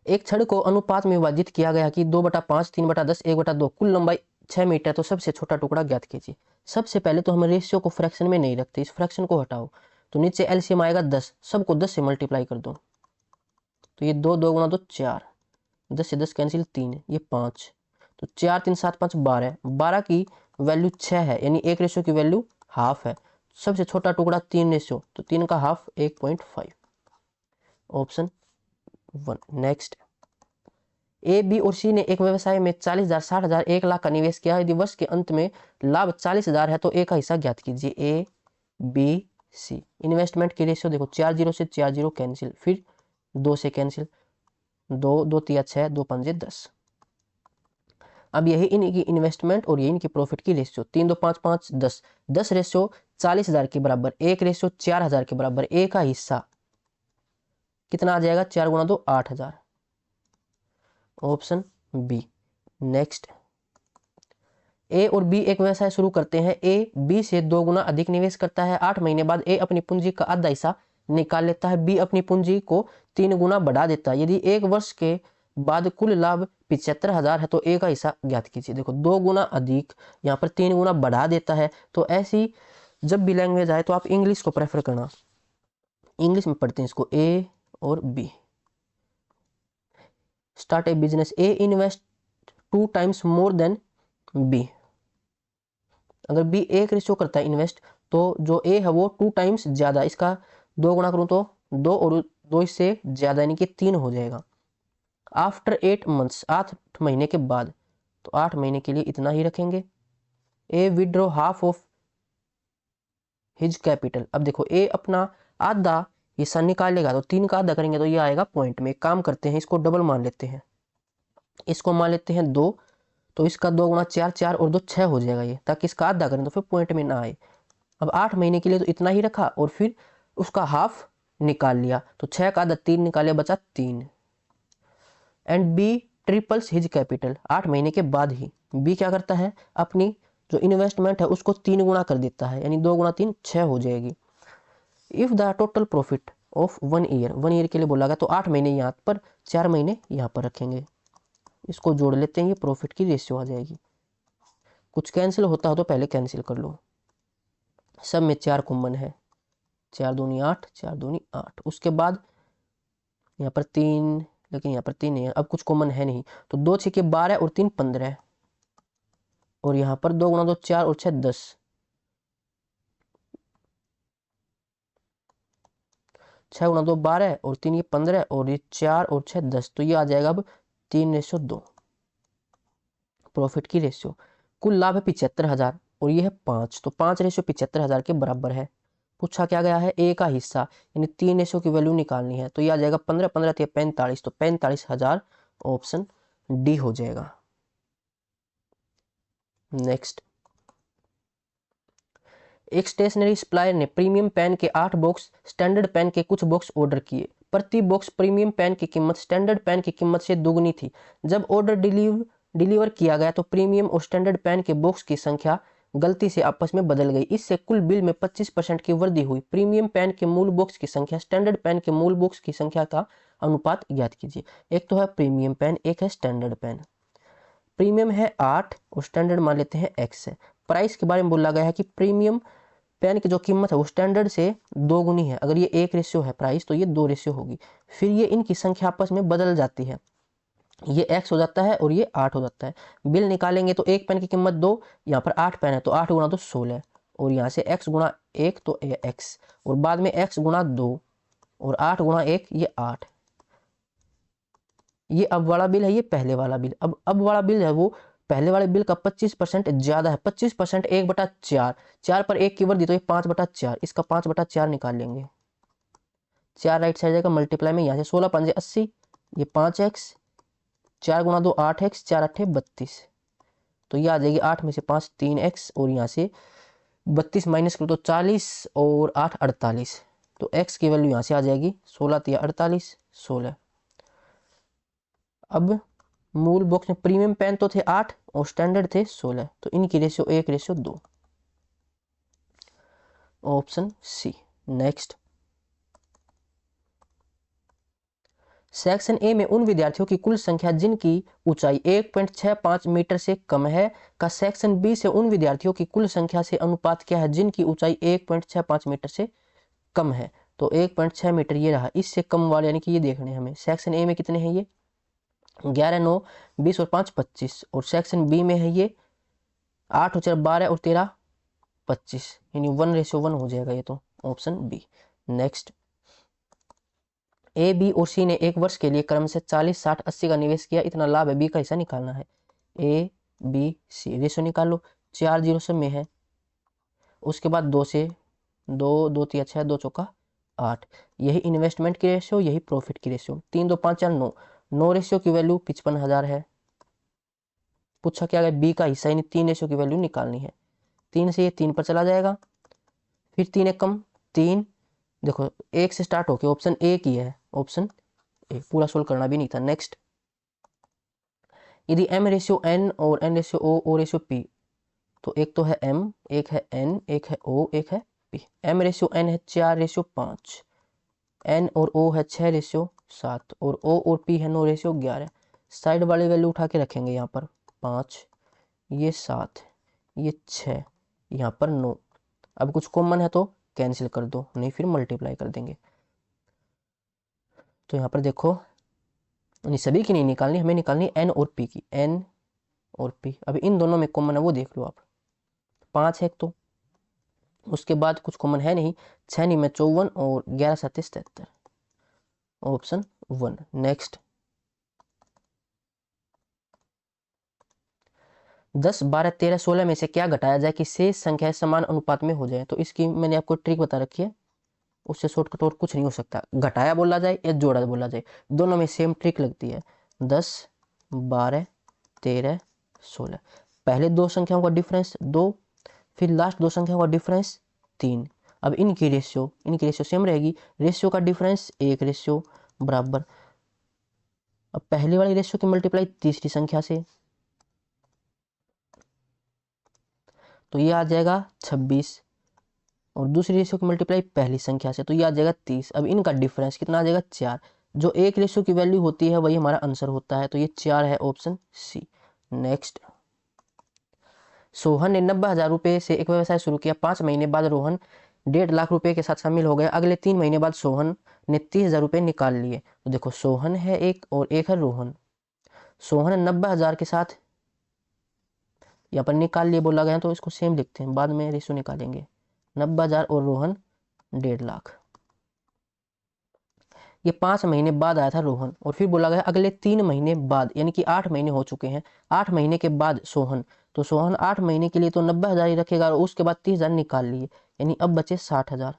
एक छड़ को अनुपात में विभाजित किया गया कि 2/5, 3/10, 1/2, कुल लंबाई 6 मीटर, तो सबसे छोटा टुकड़ा ज्ञात कीजिए। सबसे पहले तो हम रेशियो को फ्रैक्शन में नहीं रखते, इस फ्रैक्शन को हटाओ, तो नीचे एलसीएम आएगा 10, सबको 10 से मल्टीप्लाई कर दो, तो ये 2 2 गुणा 2 4, 10 से 10 कैंसिल 3, ये 5, तो 4 3 7 5 12, 12 की वैल्यू 6 है, यानी 1 रेशियो की वैल्यू हाफ है। सबसे छोटा टुकड़ा 3 रेशियो, तो 3 का half 1.5, option 1। Next, A B और सी ने एक व्यवसाय में 40,000, 60,000, 1 लाख का निवेश किया। यदि वर्ष के अंत में लाभ 40,000 है तो ए का हिस्सा ज्ञात कीजिए। ए बी सी, इन्वेस्टमेंट की रेशियो देखो, 4 जीरो से 4 जीरो कैंसिल, फिर 2 से कैंसिल, 2 2 3 6, 2 5 10। अब यही इनकी इन्वेस्टमेंट और यही इनकी प्रॉफिट की रेशियो, 3 2 5 5 10, 10 रेशियो 40,000 के बराबर, 1 रेशियो 4,000 के बराबर। ए का हिस्सा कितना आ जाएगा, 4 गुणा 2 8,000, ऑप्शन बी। नेक्स्ट, ए और बी एक व्यवसाय शुरू करते हैं। ए बी से 2 गुना अधिक निवेश करता है। 8 महीने बाद ए अपनी पूंजी का आधा हिस्सा निकाल लेता है। बी अपनी पूंजी को 3 गुना बढ़ा देता है। यदि 1 वर्ष के बाद कुल लाभ 75,000 है तो ए का हिस्सा ज्ञात कीजिए। देखो, 2 गुना अधिक, यहाँ पर 3 गुना बढ़ा देता है। तो ऐसी जब भी लैंग्वेज आए तो आप इंग्लिश को प्रेफर करना, इंग्लिश में पढ़ते हैं इसको। ए और B, start a business, A invest 2 times more than B. अगर बी 1 रेशियो करता है इन्वेस्ट, तो जो ए है वो 2 टाइम्स ज्यादा, इसका 2 गुणा करूं तो 2 और 2 इससे ज्यादा, यानी कि 3 हो जाएगा। आफ्टर 8 मंथ्स, 8 महीने के बाद, तो 8 महीने के लिए इतना ही रखेंगे। A withdraw half of his capital. अब देखो, ए अपना आधा हिस्सा निकालेगा, तो 3 का आधा करेंगे तो ये आएगा पॉइंट में। एक काम करते हैं, इसको डबल मान लेते हैं, इसको मान लेते हैं 2, तो इसका 2 गुणा 4, 4 और 2 6 हो जाएगा ये, ताकि इसका आधा करें तो फिर पॉइंट में ना आए। अब 8 महीने के लिए तो इतना ही रखा और फिर उसका हाफ निकाल लिया, तो 6 का आधा 3 निकाले, बचा 3। And B triples his capital, 8 महीने के बाद ही बी क्या करता है, अपनी जो इन्वेस्टमेंट है उसको 3 गुना कर देता है, यानी 2 गुणा 3 6 हो जाएगी। If the total profit of 1 year, 1 year के लिए बोला गया, तो 8 महीने यहाँ पर, 4 महीने यहाँ पर रखेंगे। इसको जोड़ लेते हैं, ये प्रॉफिट की रेशियो आ जाएगी। कुछ कैंसिल होता हो तो पहले कैंसिल कर लो। सब में 4 कॉमन है, 4 दूनी 8, 4 दूनी 8। उसके बाद यहाँ पर 3, लेकिन यहाँ पर 3 नहीं है, अब कुछ कॉमन है नहीं, तो 2 6 12 और 3 15, और यहाँ पर 2 गुणा 2 4 और 6 10, 6 गुणा 2 12 और 3 ये 15 और ये 4 और 6 10, तो ये आ जाएगा अब 3:2 प्रॉफिट की रेशियो। कुल लाभ है 75,000 और ये है 5, तो 5:75,000 के बराबर है। पूछा क्या गया है, ए का हिस्सा, यानी 3 की वैल्यू निकालनी है, तो ये आ जाएगा 15 15 45, तो 45,000 ऑप्शन डी हो जाएगा। नेक्स्ट, एक स्टेशनरी सप्लायर ने प्रीमियम पेन के 8 बॉक्स स्टैंडर्ड पेन के कुछ बॉक्स ऑर्डर किए। प्रति बॉक्स प्रीमियम पेन की कीमत स्टैंडर्ड पेन की कीमत से दोगुनी थी। जब ऑर्डर डिलीवर किया गया तो प्रीमियम और स्टैंडर्ड पेन के बॉक्स की संख्या गलती से आपस में बदल गई। इससे कुल बिल में 25% की वृद्धि हुई। प्रीमियम पेन के मूल बॉक्स की संख्या स्टैंडर्ड पेन के मूल बॉक्स की संख्या का अनुपात ज्ञात कीजिए। एक तो है प्रीमियम पेन, एक है स्टैंडर्ड पेन। प्रीमियम है 8 और स्टैंडर्ड मान लेते हैं x है। प्राइस के बारे में बोला गया है कि प्रीमियम पेन की जो कीमत है वो स्टैंडर्ड से 2 गुनी है। अगर ये 1 रेशियो है प्राइस, तो ये 2 रेशियो होगी। फिर ये इनकी संख्या आपस में बदल जाती है, ये x हो जाता है और ये 8 हो जाता है। बिल निकालेंगे तो एक पेन की कीमत 2, यहाँ पर 8 पेन है तो 8 गुणा 2 16, और यहाँ से x गुणा 1 तो x, और बाद में x गुणा 2 और 8 गुणा 1 ये 8। ये अब वाला बिल है, ये पहले वाला बिल। अब वाला बिल है वो पहले वाले बिल का 25% ज्यादा है। 25% 1/4, 4 पर 1 की वृद्धि, तो ये 5/4, इसका 5/4 निकाल लेंगे। 4 राइट साइड जाएगा, मल्टीप्लाई में यहाँ से 16 5 80, ये 5x, 4 गुणा 2 8x, 4 8 32, तो ये आ जाएगी 8 में से 5 3x, और यहाँ से 32 माइनस करो तो 40 और 8 48, तो x की वैल्यू यहाँ से आ जाएगी 16 3 48 16। अब मूल बॉक्स में प्रीमियम पेन तो थे 8 और स्टैंडर्ड थे 16, तो इनकी ratio 1:2, option C. Next, section A में उन विद्यार्थियों की कुल संख्या जिनकी ऊंचाई 1.65 मीटर से कम है का सेक्शन बी से उन विद्यार्थियों की कुल संख्या से अनुपात क्या है जिनकी ऊंचाई 1.65 मीटर से कम है। तो 1.6 मीटर ये रहा, इससे कम वाले यानी कि ये देखने हमें। सेक्शन ए में कितने हैं, ये 11 9 20 और 5 25, और सेक्शन बी में है ये 8 और 4 12 और 13 25, यानी 1:1 हो जाएगा ये, तो option B. Next, A B और सी ने एक वर्ष के लिए क्रम से 40 60 80 का निवेश किया, इतना लाभ है, बी का हिस्सा निकालना है। ए बी सी रेशो निकाल लो, 4 0 सब में है, उसके बाद 2 से 2 2 3 6 2 चौका 8, यही इन्वेस्टमेंट की रेशियो, यही प्रॉफिट की रेशियो। 3 2 5 4 9, 9 रेशियो की वैल्यू 55,000 है। पूछा क्या है, बी का हिस्सा यानी 3 रेशियो की वैल्यू निकालनी है। 3 से ये 3 पर चला जाएगा, फिर 3 एक कम 3, देखो 1 से स्टार्ट होके ऑप्शन ए की है, ऑप्शन ए, पूरा सोल्व करना भी नहीं था। नेक्स्ट, यदि m रेशियो n और n ratio o ratio p, तो एक तो है m, एक है n, एक है o, एक है p। m रेशियो n है 4:5, n और o है 6:7, और o और p है 9:11। साइड वाली वैल्यू उठा के रखेंगे, यहाँ पर 5, ये 7, ये 6, यहाँ पर 9। अब कुछ कॉमन है तो कैंसिल कर दो, नहीं फिर मल्टीप्लाई कर देंगे। तो यहाँ पर देखो, सभी की नहीं निकालनी, हमें निकालनी n और p की, n और p। अभी इन दोनों में कॉमन है वो देख लो आप, 5 है तो, उसके बाद कुछ कॉमन है नहीं, 6 नहीं में 54 और 11 7 73, ऑप्शन 1। नेक्स्ट, 10 12 13 16 में से क्या घटाया जाए कि शेष संख्या समान अनुपात में हो जाए। तो इसकी मैंने आपको ट्रिक बता रखी है, उससे शॉर्टकट और कुछ नहीं हो सकता। घटाया बोला जाए या जोड़ा बोला जाए, दोनों में सेम ट्रिक लगती है। 10 12 13 16, पहले दो संख्याओं का डिफरेंस 2, फिर लास्ट दो संख्याओं का डिफरेंस 3। अब इनकी रेशियो सेम रहेगी, रेशियो का डिफरेंस 1 रेशियो बराबर। अब पहले वाली रेशियो की मल्टीप्लाई तीसरी संख्या से, तो ये आ जाएगा 26, और दूसरी रेशियो की मल्टीप्लाई पहली संख्या से, तो ये आ जाएगा 30। अब इनका डिफरेंस कितना आ जाएगा 4, जो 1 की वैल्यू होती है वही हमारा आंसर होता है, तो ये 4 है ऑप्शन सी। नेक्स्ट, सोहन ने 90,000 रुपये से एक व्यवसाय शुरू किया। 5 महीने बाद रोहन 1.5 लाख रुपए के साथ शामिल हो गया। अगले 3 महीने बाद सोहन ने 30,000 रुपये निकाल लिए। तो देखो सोहन है एक और एक है रोहन। सोहन 90,000 के साथ यहाँ पर निकाल लिए बोला गया, तो इसको सेम लिखते हैं, बाद में रेशो निकालेंगे। 90,000 और रोहन 1.5 लाख। ये 5 महीने बाद आया था रोहन, और फिर बोला गया अगले 3 महीने बाद, यानी कि 8 महीने हो चुके हैं। 8 महीने के बाद सोहन, तो सोहन 8 महीने के लिए तो 90,000 ही रखेगा, और उसके बाद 30,000 निकाल लिए, यानी अब बचे 60,000।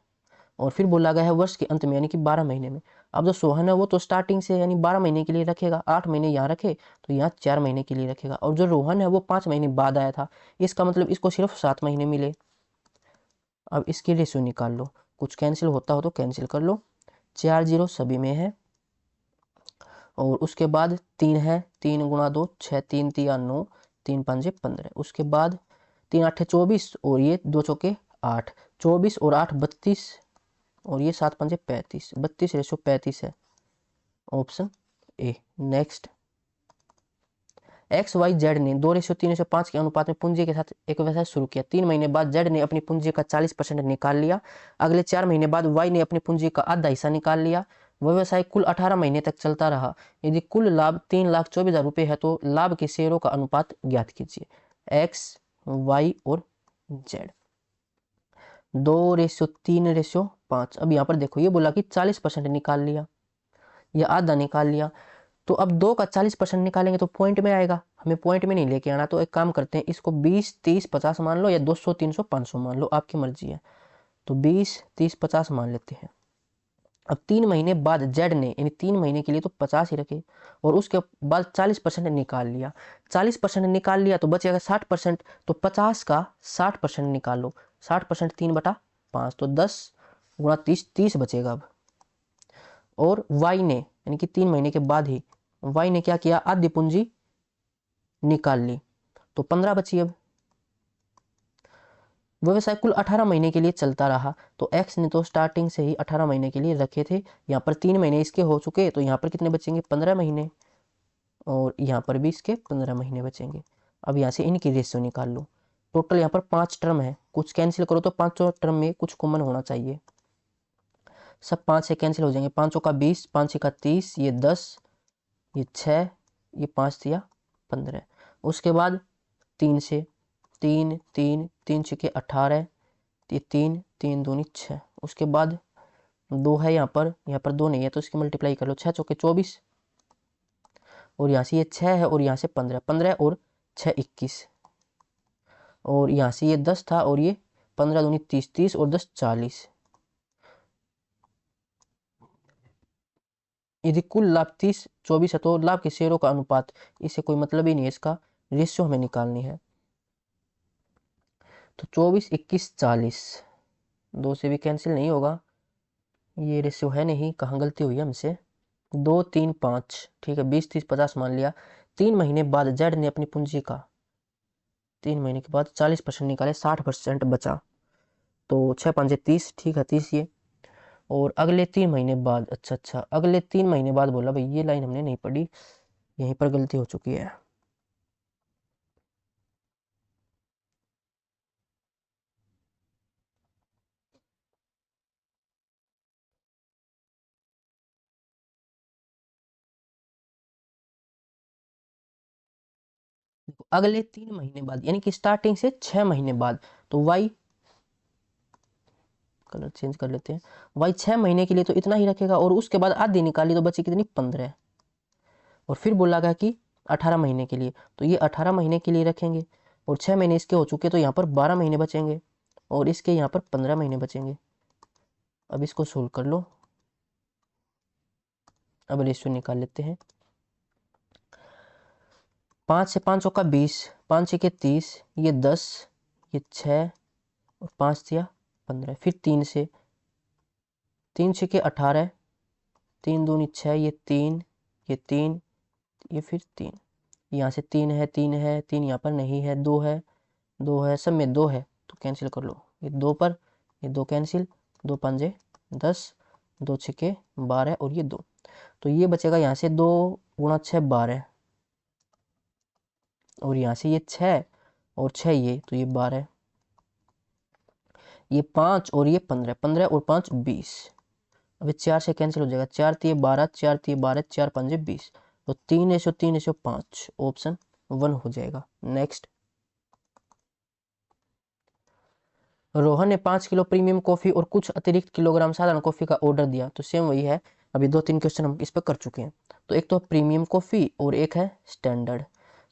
और फिर बोला गया है वर्ष के अंत में, यानी कि 12 महीने में। अब जो सोहन है वो तो स्टार्टिंग से यानी 12 महीने के लिए रखेगा, 8 महीने यहाँ रखे तो यहाँ 4 महीने के लिए रखेगा। और जो रोहन है वो 5 महीने बाद आया था, इसका मतलब इसको सिर्फ 7 महीने मिले। अब इसकी रेशियो निकाल लो, कुछ कैंसिल होता हो तो कैंसिल कर लो। 4 जीरो सभी में है, और उसके बाद 3 है, 3 गुणा 2 6, 3 तिया 9, 3 पंजे 15। उसके बाद 3 आठे 24, और ये 2 चौके 8, 24 और 8 32, और ये 7 पंजे 35, 32 रेशो 35 है, option A. Next, X Y Z ने 2:3:5 के अनुपात में पूंजी के साथ एक व्यवसाय शुरू किया। 3 महीने बाद जेड ने अपनी पूंजी का 40% निकाल लिया। अगले 4 महीने बाद वाई ने अपनी पूंजी का आधा हिस्सा निकाल लिया। व्यवसाय कुल 18 महीने तक चलता रहा। यदि कुल लाभ 3,24,000 रुपये है तो लाभ के शेयरों का अनुपात ज्ञात कीजिए। एक्स, वाई और जेड। 2:3:5। अब यहाँ पर देखो ये बोला कि 40% निकाल लिया या आधा निकाल लिया, तो अब 2 का 40% निकालेंगे तो पॉइंट में आएगा, हमें पॉइंट में नहीं लेके आना। तो एक काम करते हैं, इसको 20, 30, 50 मान लो, या 200, 300, 500 मान लो, आपकी मर्जी है। तो 20, 30, 50 मान लेते हैं। अब 3 महीने बाद जेड ने, यानी 3 महीने के लिए तो 50 ही रखे, और उसके बाद 40% निकाल लिया। 40% निकाल लिया तो बचेगा 60%, तो 50 का 60% निकाल लो। 60% 3/5, तो 10 गुणा 30, 30 बचेगा अब। और वाई ने, यानी कि 3 महीने के बाद ही वाई ने क्या किया, आधी पूंजी निकाल ली, तो 15 बची। अब व्यवसाय कुल 18 महीने के लिए चलता रहा, तो एक्स ने तो स्टार्टिंग से ही 18 महीने के लिए रखे थे। यहाँ पर 3 महीने इसके हो चुके, तो यहाँ पर कितने बचेंगे, 15 महीने, और यहाँ पर भी इसके 15 महीने बचेंगे। अब यहाँ से इनकी रेशियो निकाल लो। टोटल यहाँ पर 5 टर्म है, कुछ कैंसिल करो तो 5 टर्म में कुछ कॉमन होना चाहिए। सब 5 से कैंसिल हो जाएंगे। 5 का 20, 5 का 30, ये 10, ये 6, ये 5 दिया 15। उसके बाद 3 से 3, 3, 3 छके 18, ये 3, 3 दूनी 6। उसके बाद 2 है यहाँ पर 2 नहीं है, तो इसकी मल्टीप्लाई कर लो। 6 चौके 24, और यहाँ से ये 6 है, और यहाँ से 15, 15 और 6 21, और यहाँ से ये 10 था, और ये 15 दूनी 30, 30 और 10 40। यदि कुल लाभ 30, 24 है तो लाभ के शेयरों का अनुपात, इससे कोई मतलब ही नहीं है, इसका रेशियो हमें निकालनी है। तो 24, 21, 40, 2 से भी कैंसिल नहीं होगा, ये रेशियो है नहीं, कहाँ गलती हुई है हमसे। 2, 3, 5, ठीक है, 20, 30, 50 मान लिया। 3 महीने बाद जेड ने अपनी पूंजी का 3 महीने के बाद 40% निकाले, 60% बचा, तो 6 5 30, ठीक है 30 ये। और अगले 3 महीने बाद, अच्छा अगले 3 महीने बाद बोला भाई, ये लाइन हमने नहीं पढ़ी, यहीं पर गलती हो चुकी है। अगले 3 महीने बाद, यानी कि स्टार्टिंग से 6 महीने बाद, तो वाई, कलर चेंज कर लेते हैं, वाई 6 महीने के लिए तो इतना ही रखेगा, और उसके बाद आधी निकाली तो बची कितनी, 15। और फिर बोला गया कि 18 महीने के लिए, तो ये 18 महीने के लिए रखेंगे, और 6 महीने इसके हो चुके, तो यहाँ पर 12 महीने बचेंगे, और इसके यहाँ पर 15 महीने बचेंगे। अब इसको सोल्व कर लो। अब रेशियो निकाल लेते हैं। 5 से 5 का 20, 5 छके 30, ये 10, ये 6, और 5 दिया 15। फिर 3 से 3 छके 18, 3 दूनी 6, ये 3, ये 3, ये फिर 3, यहाँ से 3 है, 3 है, 3 यहाँ पर नहीं है, 2 है, 2 है, सब में 2 है, तो कैंसिल कर लो। ये 2 पर ये 2 कैंसिल, 2 पंजे 10, 2 छके 12, और ये 2। तो ये बचेगा यहाँ से 2 गुणा 6 12, और यहाँ से ये 6 और 6 ये, तो ये 12, ये 5 और ये 15, 15 और 5 20। अभी 4 से कैंसिल हो जाएगा, 4 3 12, 4 3 12, 4 5 20, तो 3:3:5 ऑप्शन 1 हो जाएगा। नेक्स्ट, रोहन ने 5 किलो प्रीमियम कॉफी और कुछ अतिरिक्त किलोग्राम साधारण कॉफी का ऑर्डर दिया। तो सेम वही है, अभी 2-3 क्वेश्चन हम इस पर कर चुके हैं। तो एक तो प्रीमियम कॉफी और एक है स्टैंडर्ड।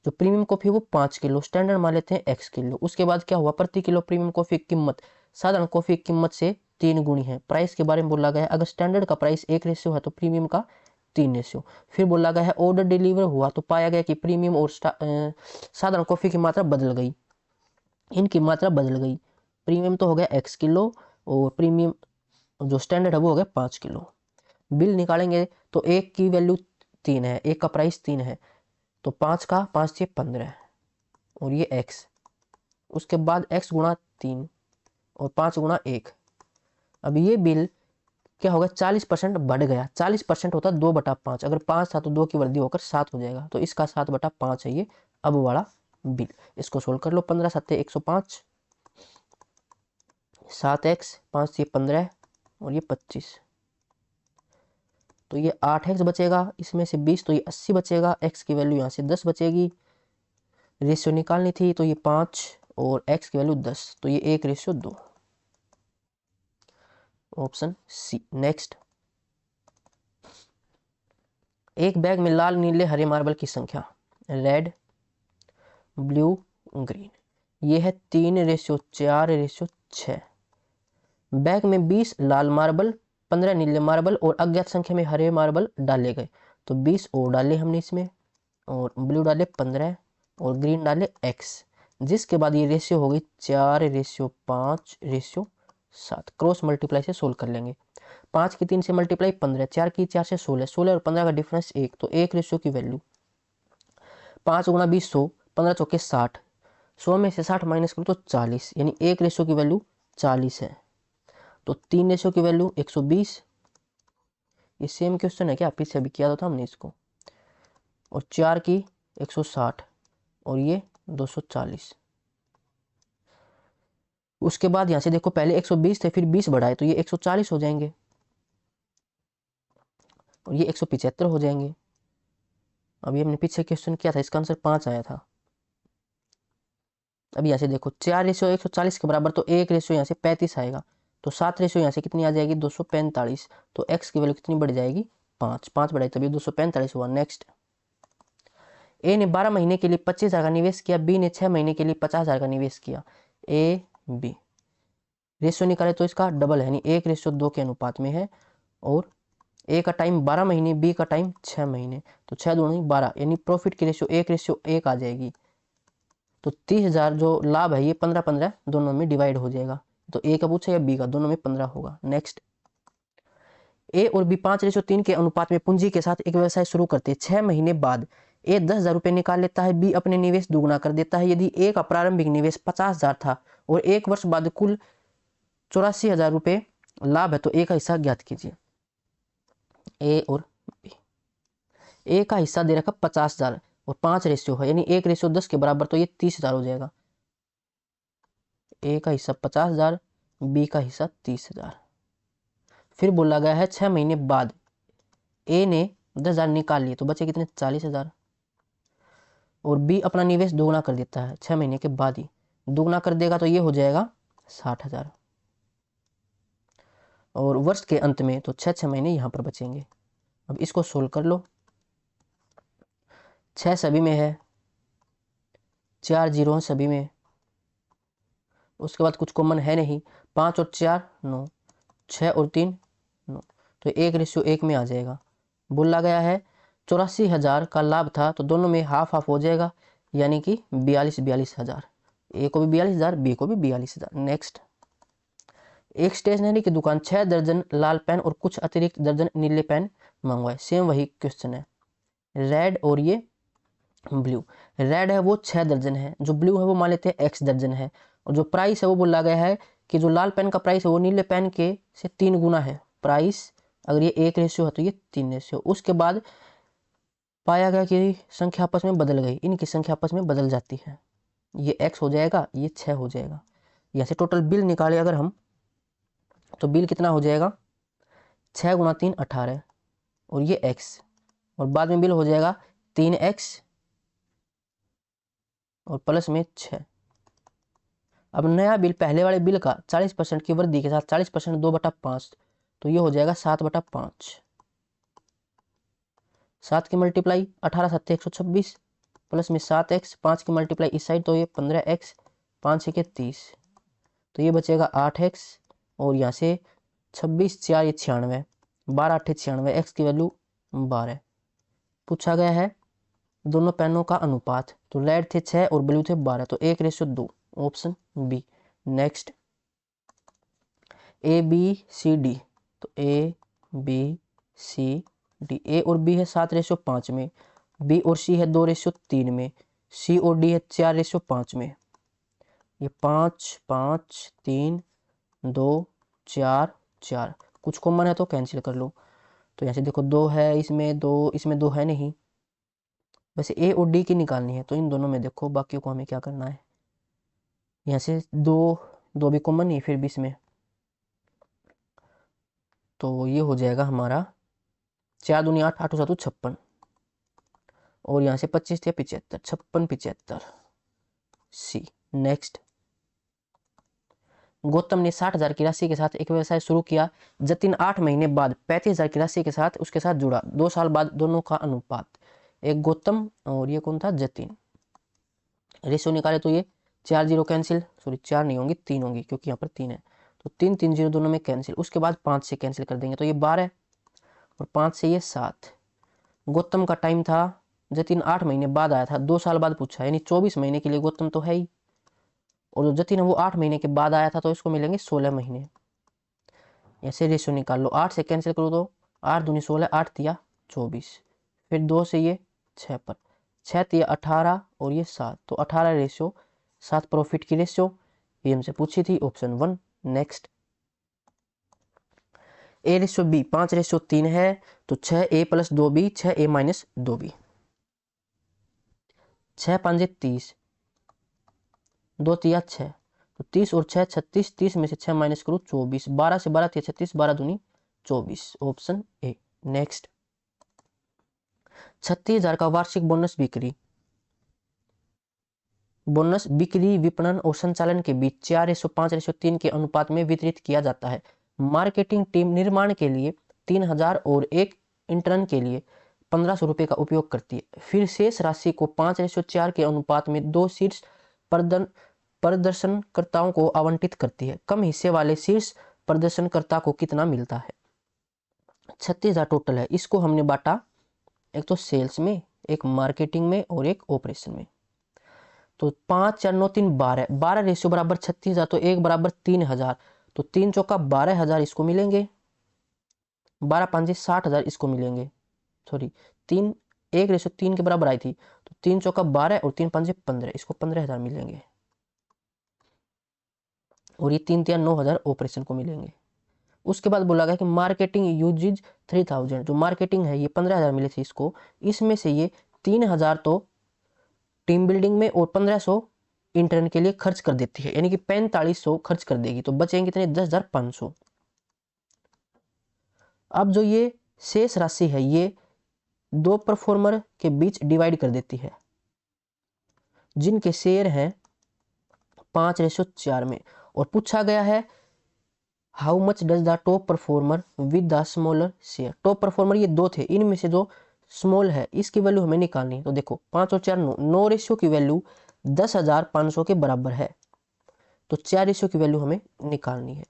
जो प्रीमियम कॉफी वो 5 किलो, स्टैंडर्ड मान लेते हैं x किलो। उसके बाद क्या हुआ, प्रति किलो प्रीमियम कॉफी की कीमत साधारण कॉफी की कीमत से 3 गुनी है। प्राइस के बारे में बोला गया है, अगर स्टैंडर्ड का प्राइस 1 है तो प्रीमियम का 3 फिर बोला गया है ऑर्डर डिलीवर हुआ तो पाया गया कि प्रीमियम और साधारण कॉफी की मात्रा बदल गई, इनकी मात्रा बदल गई। प्रीमियम तो हो गया x किलो और प्रीमियम जो स्टैंडर्ड है वो हो गया 5 किलो। बिल निकालेंगे तो एक की वैल्यू 3 है, एक का प्राइस 3 है, तो 5 का 5 से 15 और ये x, उसके बाद x गुणा 3 और 5 गुणा 1। अब ये बिल क्या होगा, 40% बढ़ गया। 40% होता है 2/5, अगर 5 था तो 2 की वृद्धि होकर 7 हो जाएगा, तो इसका 7/5 है ये अब वाला बिल। इसको सोल्व कर लो, 15 7 105, 7x 5 से 15 और ये 25, तो ये 8x बचेगा, इसमें से 20 तो ये 80 बचेगा, x की वैल्यू यहाँ से 10 बचेगी। रेशियो निकालनी थी तो ये 5 और x की वैल्यू 10, तो ये 1:2, ऑप्शन सी। नेक्स्ट, एक बैग में लाल नीले हरे मार्बल की संख्या, रेड ब्लू ग्रीन, ये है 3:4:6। बैग में 20 लाल मार्बल, 15 नीले मार्बल और अज्ञात संख्या में हरे मार्बल डाले गए। तो 20 और डाले हमने इसमें, और ब्लू डाले 15 और ग्रीन डाले x, जिसके बाद ये रेशियो हो गई 4:5:7। क्रॉस मल्टीप्लाई से सोल्व कर लेंगे। 5 की 3 से मल्टीप्लाई 15, 4 की 4 से 16, 16 और 15 का डिफरेंस 1, तो 1 रेशियो की वैल्यू 5 गुणा 20 100, 15 चौके 60, 100 में से 60 माइनस करो तो 40, यानी 1 रेशियो की वैल्यू 40 है। तो 3 रेशियो की वैल्यू 120। ये सेम क्वेश्चन है क्या, पीछे अभी किया था हमने इसको। और 4 की 160 और ये 240। उसके बाद यहाँ से देखो, पहले 120 थे, फिर 20 बढ़ाए तो ये 140 हो जाएंगे और ये 175 हो जाएंगे। अभी हमने पीछे क्वेश्चन किया था, इसका आंसर 5 आया था। अब यहाँ से देखो 4 रेशियो 140 के बराबर, तो 1 रेशियो यहाँ से 35 आएगा, तो 7 रेशियो यहाँ से कितनी आ जाएगी 245, तो x की वैल्यू कितनी बढ़ जाएगी 5, 5 बढ़ाई तभी 245 हुआ। नेक्स्ट, ए ने 12 महीने के लिए 25,000 का निवेश किया, बी ने 6 महीने के लिए 50,000 का निवेश किया। ए बी रेशियो निकाले तो इसका डबल है, यानी 1:2 के अनुपात में है, और ए का टाइम 12 महीने, बी का टाइम 6 महीने, तो 6 दूनी 12, यानी प्रॉफिट की रेशियो 1:1 आ जाएगी। तो 30,000 जो लाभ है ये 15-15 दोनों में डिवाइड हो जाएगा, तो ए का पूछा या बी का, दोनों में 15 होगा। नेक्स्ट, ए और बी 5:3 के अनुपात में पूंजी के साथ एक व्यवसाय शुरू करते हैं। 6 महीने बाद ए 10,000 रुपये निकाल लेता है, बी अपने निवेश दुगुना कर देता है। यदि ए का प्रारंभिक निवेश 50,000 था और 1 वर्ष बाद कुल 84,000 रुपये लाभ है, तो ए का हिस्सा ज्ञात कीजिए। ए और बी, ए का हिस्सा दे रखा 50,000 और 5 रेशियो है, यानी 1:10 के बराबर, तो ये 30,000 हो जाएगा। ए का हिस्सा 50,000, बी का हिस्सा 30,000। फिर बोला गया है 6 महीने बाद ए ने 10,000 निकाल लिए, तो बचे कितने 40,000, और बी अपना निवेश दोगुना कर देता है 6 महीने के बाद ही, दोगुना कर देगा तो ये हो जाएगा 60,000, और वर्ष के अंत में तो 6 महीने यहाँ पर बचेंगे। अब इसको सोल्व कर लो, 6 सभी में है, 4 जीरो सभी में, उसके बाद कुछ कॉमन है नहीं, 5 और 4 9, 6 और 3 9, तो 1:1 में आ जाएगा। बोला गया है 84,000 का लाभ था, तो दोनों में हाफ हाफ हो जाएगा, यानी कि 42,000। ए को भी 42,000, बी को भी 42,000। नेक्स्ट, एक स्टेशनरी की दुकान 6 दर्जन लाल पेन और कुछ अतिरिक्त दर्जन नीले पेन मंगवाए। सेम वही क्वेश्चन है, रेड और ये ब्लू। रेड है वो 6 दर्जन है, जो ब्लू है वो मान लेते हैं x दर्जन है, और जो प्राइस है वो बोला गया है कि जो लाल पेन का प्राइस है वो नीले पेन के से 3 गुना है प्राइस, अगर ये 1 रेशियो है तो ये 3 रेशियो। उसके बाद पाया गया कि संख्या आपस में बदल गई, इनकी संख्या आपस में बदल जाती है, ये x हो जाएगा, ये 6 हो जाएगा। यहाँ से टोटल बिल निकाले अगर हम, तो बिल कितना हो जाएगा, 6 गुणा 3 18 और ये x, और बाद में बिल हो जाएगा 3x और प्लस में 6। अब नया बिल पहले वाले बिल का 40% की वृद्धि के साथ 40% 2/5, तो ये हो जाएगा 7/5। 7 की मल्टीप्लाई 18 7 126 प्लस में 7x, 5 की मल्टीप्लाई इस साइड तो ये 15x, 5 के 30, तो ये बचेगा 8x और यहाँ से 26 4 ये 96, 12 8 96, x की वैल्यू 12। पूछा गया है दोनों पेनों का अनुपात, तो रेड थे 6 और ब्लू थे 12, तो 1:2, option B. Next A B C D, तो ए बी सी डी, ए और बी है 7:5 में, बी और सी है 2:3 में, सी और डी है 4:5 में। ये 5 5 3 2 4 4, कुछ कॉमन है तो कैंसिल कर लो। तो यहाँ से देखो 2 है इसमें, 2 इसमें, 2 है नहीं, वैसे ए और डी की निकालनी है, तो इन दोनों में देखो, बाकी को हमें क्या करना है, यहाँ से 2 भी कॉमन नहीं, फिर भी इसमें, तो ये हो जाएगा हमारा 4 दूनी 8, 8 7 56, और यहाँ से 25 थे 75, 56 75, सी। नेक्स्ट गौतम ने 60,000 की राशि के साथ एक व्यवसाय शुरू किया। जतिन 8 महीने बाद 35,000 की राशि के साथ उसके साथ जुड़ा। 2 साल बाद दोनों का अनुपात, एक गौतम और ये कौन था, जतिन। रेशियो निकाले तो ये 4 0 कैंसिल, सॉरी 4 नहीं होंगी, 3 होंगी क्योंकि यहाँ पर 3 है, तो 3 3 0 दोनों में कैंसिल। उसके बाद 5 से कैंसिल कर देंगे तो ये 12 और 5 से ये 7। गौतम का टाइम था, जतिन 8 महीने बाद आया था, 2 साल बाद पूछा, यानी 24 महीने के लिए गौतम तो है ही, और जो जतिन है वो 8 महीने के बाद आया था, तो इसको मिलेंगे 16 महीने। ऐसे रेशियो निकाल लो, 8 से कैंसिल करो तो 8 दूनी 16, 8 दिया 24, फिर 2 से ये 6 पर, 6 दिया 18 और ये 7, तो 18 रेशियो 7 प्रॉफिट की रेशियो, ये हमसे पूछी थी, ऑप्शन 1। नेक्स्ट A/B 5/3 है, तो 6A + 2B 6A - 2B, 6 5 30, 2 तिया 6, तो 30 और 6 36, 30 में से 6 माइनस करो 24, 12 से 12 तिया 36, 12 दूनी 24, ऑप्शन ए। नेक्स्ट 36,000 का वार्षिक बोनस बिक्री विपणन और संचालन के बीच 4:5:3 के अनुपात में वितरित किया जाता है। मार्केटिंग टीम निर्माण के लिए 3,000 और एक इंटर्न के लिए 1,500 रुपये का उपयोग करती है। फिर शेष राशि को 5:4 के अनुपात में 2 शीर्ष प्रदर्शनकर्ताओं को आवंटित करती है। कम हिस्से वाले शीर्ष प्रदर्शनकर्ता को कितना मिलता है। 36,000 टोटल है, इसको हमने बांटा एक तो सेल्स में, एक मार्केटिंग में और एक ऑपरेशन में। तो 5 4 9 3 12, 12 रेशियो बराबर 36,000, तो 1 बराबर 3,000, तो 3 चौका 12,000 इसको मिलेंगे, 12 5 60,000 इसको मिलेंगे, सॉरी 3 1:3 के बराबर आई थी, तो 3 चौका 12 और 3 5 15, इसको 15,000 मिलेंगे, और ये 3 3 9,000 ऑपरेशन को मिलेंगे। उसके बाद बोला गया कि मार्केटिंग यूजेज 3,000, जो मार्केटिंग है ये 15,000 मिले थे इसको, इसमें से ये 3,000 तो टीम बिल्डिंग में और 1,500 इंटर्न के लिए खर्च कर देती है, यानी कि 4500 खर्च कर देगी, तो बचेंगे कितने, 10,500। अब जो ये शेष राशि है ये 2 परफॉर्मर के बीच डिवाइड कर देती है, जिनके शेयर हैं 5:4 में, और पूछा गया है how much does the top performer with the smaller share. Top performer ये 2 थे, इनमें से जो स्मॉल है इसकी वैल्यू हमें निकालनी है। तो देखो 5 और 4 9 रेशियो की वैल्यू 10,500 के बराबर है, तो 4 रेशियो की वैल्यू हमें निकालनी है।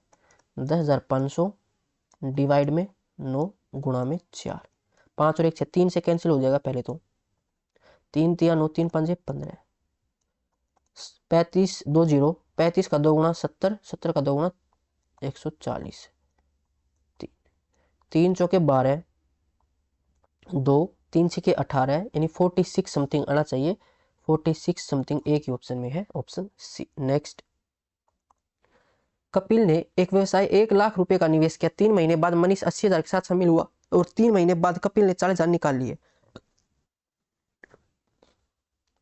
10,500 डिवाइड में 9 गुणा में 4, 5 और 1 6, 3 से कैंसिल हो जाएगा पहले तो, 3 तिया 9 3 5 15, 35 2 0, 35 का 2 गुणा 70, 70 का 2 गुणा 140, 3 चौके 12, 2 3 छके 18, यानी 46 समथिंग आना चाहिए, 46 समथिंग एक ही ऑप्शन में है, ऑप्शन सी। नेक्स्ट कपिल ने एक व्यवसाय 1 लाख रुपए का निवेश किया। 3 महीने बाद मनीष 80,000 के साथ शामिल हुआ और 3 महीने बाद कपिल ने 40,000 निकाल लिए।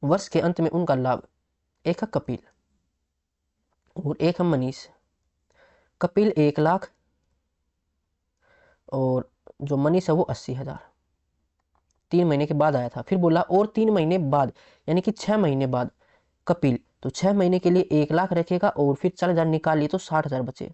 वर्ष के अंत में उनका लाभ, एक है कपिल और एक है मनीष। कपिल 1 लाख और जो मनीष है वो 80,000 3 महीने के बाद आया था। फिर बोला और 3 महीने बाद यानी कि 6 महीने बाद कपिल, तो 6 महीने के लिए 1 लाख रखेगा और फिर 40,000 निकाल लिए तो 60,000 बचे।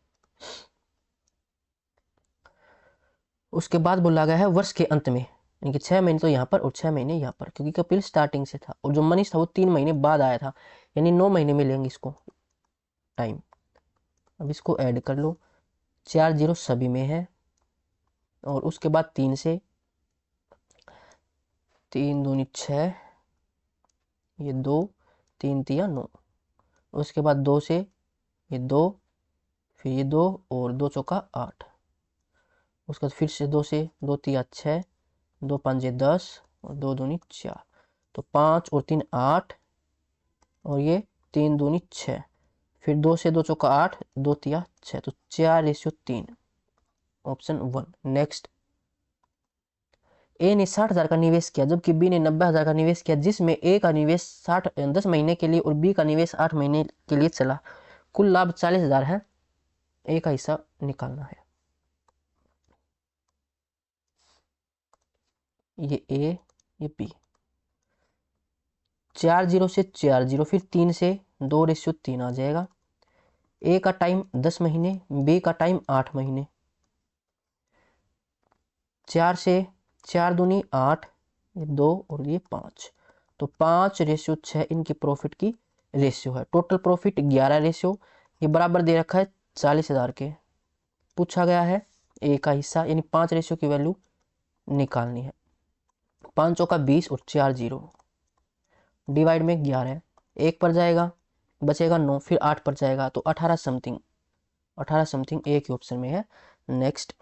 उसके बाद बोला गया है वर्ष के अंत में, यानी कि 6 महीने तो यहाँ पर और 6 महीने यहाँ पर, क्योंकि कपिल स्टार्टिंग से था और जो मनीष था वो 3 महीने बाद आया था, यानी 9 महीने में लेंगे इसको टाइम। अब इसको ऐड कर लो, 4 जीरो सभी में है और उसके बाद 3 से 3 दूनी 6, ये 2, 3 तिया 9, उसके बाद 2 से ये 2, फिर ये 2 और 2 चौका 8, उसके बाद फिर से 2 से 2 तिया 6, 2 पंजे 10 और 2 दूनी 4, तो 5 और 3 8 और ये 3 दूनी 6, फिर 2 से 2 चौका 8, 2 तिया 6, तो 4:3, ऑप्शन 1। नेक्स्ट, ए ने 60,000 का निवेश किया जबकि बी ने 90,000 का निवेश किया, जिसमें ए का निवेश 10 महीने के लिए और बी का निवेश 8 महीने के लिए चला। कुल लाभ 40,000 है, ए का हिस्सा निकालना है। ये ए, ये बी। 4 जीरो से 4 जीरो, फिर 3 से 2:3 आ जाएगा। ए का टाइम 10 महीने, बी का टाइम 8 महीने। 4 से 4 दूनी 8, ये 2 और ये 5, तो 5:6 इनकी प्रॉफिट की रेशियो है। टोटल प्रॉफिट 11 रेशियो, ये बराबर दे रखा है 40,000 के। पूछा गया है ए का हिस्सा यानी 5 रेशियो की वैल्यू निकालनी है। 5 चौका 20 और 4 जीरो, डिवाइड में 11, 1 पर जाएगा बचेगा 9, फिर 8 पर जाएगा तो 18 समथिंग, 18 समथिंग ए के ऑप्शन में है। Next,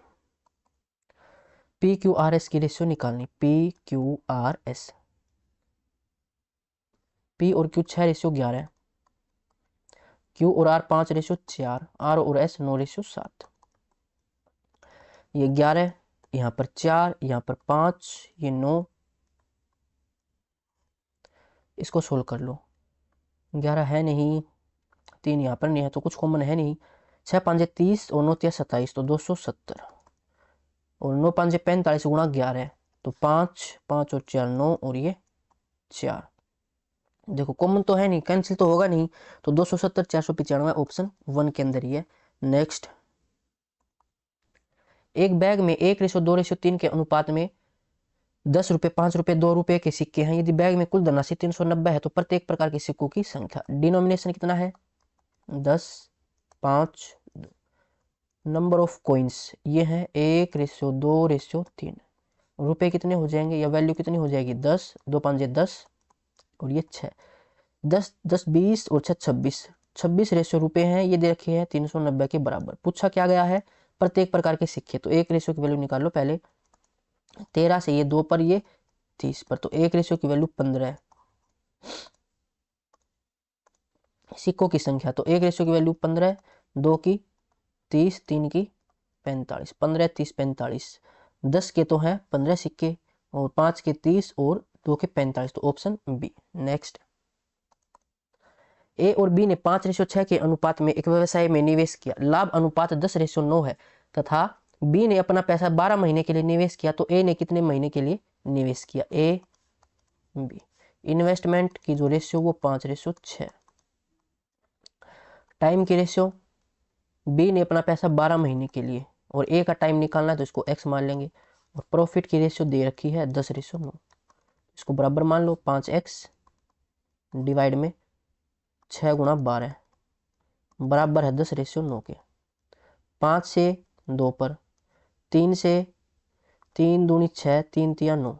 P Q R S की रेशियो निकालनी। P Q R S, P और क्यू 6:11, क्यू और आर 5:4, आर और एस 9:7। ये 11, यहाँ पर 4, यहाँ पर 5, ये 9, इसको सोल्व कर लो। 11 है नहीं, 3 यहाँ पर नहीं है तो कुछ कॉमन है नहीं। 6 5 30 और 9 3 27, तो 270 और 9 5 45 गुणा 11 तो 5 5 और 4 9 और ये 4। देखो कॉमन तो है नहीं, कैंसिल तो होगा नहीं, तो 270 495 ऑप्शन 1 के अंदर ही है। नेक्स्ट, एक बैग में 1:2:3 के अनुपात में 10 रुपए, 5 रुपए, 2 रुपए के सिक्के हैं। यदि बैग में कुल धनराशि 390 है तो प्रत्येक प्रकार के सिक्कों की संख्या, डिनोमिनेशन कितना है 10, 5, नंबर ऑफ कॉइन्स ये है 1:2:3, रुपए कितने हो जाएंगे या वैल्यू कितनी हो जाएगी 10, 2 5 10 और ये 6, 10 10 20 और 6 26, 26 रेशियो रुपए हैं, ये दे रखे हैं 390 के बराबर। पूछा क्या गया है प्रत्येक प्रकार के सिक्के, तो 1 रेशियो की वैल्यू निकाल लो पहले। 13 से ये 2 पर, ये 30 पर, तो 1 रेशियो की वैल्यू 15 है। सिक्कों की संख्या, तो 1 रेशियो की वैल्यू 15 है, 2 की 30, 3 की 45, 15 30 45, 10 के तो हैं 15 सिक्के और 5 के 30 और 2 के 45, तो ऑप्शन बी। नेक्स्ट, ए और बी ने 5:6 के अनुपात में एक व्यवसाय में निवेश किया। लाभ अनुपात 10:9 है तथा बी ने अपना पैसा 12 महीने के लिए निवेश किया, तो ए ने कितने महीने के लिए निवेश किया, ए बी। इन्वेस्टमेंट की जो रेशियो वो 5:6। टाइम की रेशियो, बी ने अपना पैसा 12 महीने के लिए और ए का टाइम निकालना है तो इसको एक्स मान लेंगे। और प्रॉफिट की रेशियो दे रखी है 10:9, इसको बराबर मान लो 5x डिवाइड में 6 गुणा 12 बराबर है 10:9 के। 5 से 2 पर, 3 से 3 दूनी 6, 3 तिया 9,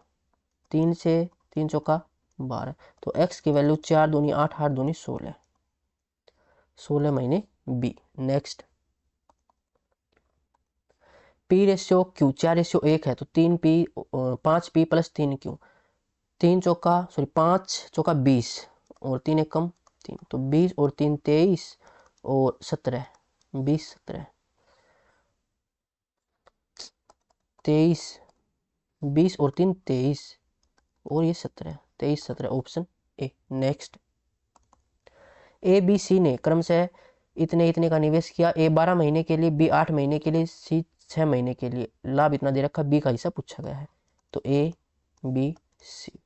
3 से 3 चौका 12, तो x की वैल्यू 4 दूनी 8, 8 दूनी 16, 16 महीने B. Next, P ratio Q 4:1 है तो 3p 5p प्लस 3q, 3 चौका 5 चौका 20 और 3 एकम 3, तो 20 और 3 23 और 17, 20 17 23 20 और 3 23 और ये 17 23 17 option A. Next, A B C ने क्रमशः इतने इतने का निवेश किया। ए 12 महीने के लिए, बी 8 महीने के लिए, सी 6 महीने के लिए। लाभ इतना दे रखा, बी का हिस्सा पूछा गया है। तो ए बी सी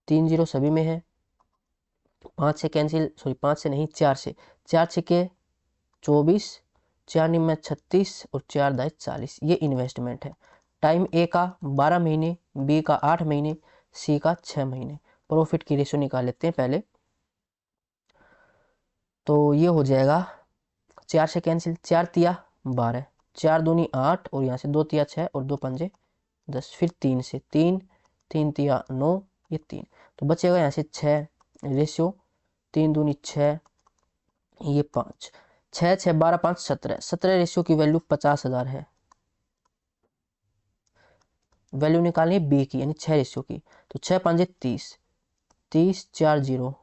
3 0 सभी में है। 5 से कैंसिल, सॉरी 5 से नहीं 4 से, 4 छक्के 24, 4 निम्न 36 और 4 दाएं 40। ये इन्वेस्टमेंट है। टाइम ए का 12 महीने, बी का 8 महीने, सी का 6 महीने। प्रॉफिट की रेशियो निकाल लेते हैं पहले। तो ये हो जाएगा 4 से कैंसिल, 4 तिया 12, 4 दूनी 8 और यहाँ से 2 तिया 6 और 2 पंजे 10। फिर 3 से, 3 3 तिया 9, ये 3। तो बचेगा यहाँ से 6 रेशियो, 3 दूनी 6, ये 5, 6 6 12 5 17। 17 रेशियो की वैल्यू 50,000 है। वैल्यू निकालनी है बी की, यानी 6 रेशियो की। तो 6 पंजे 30, 30 4 0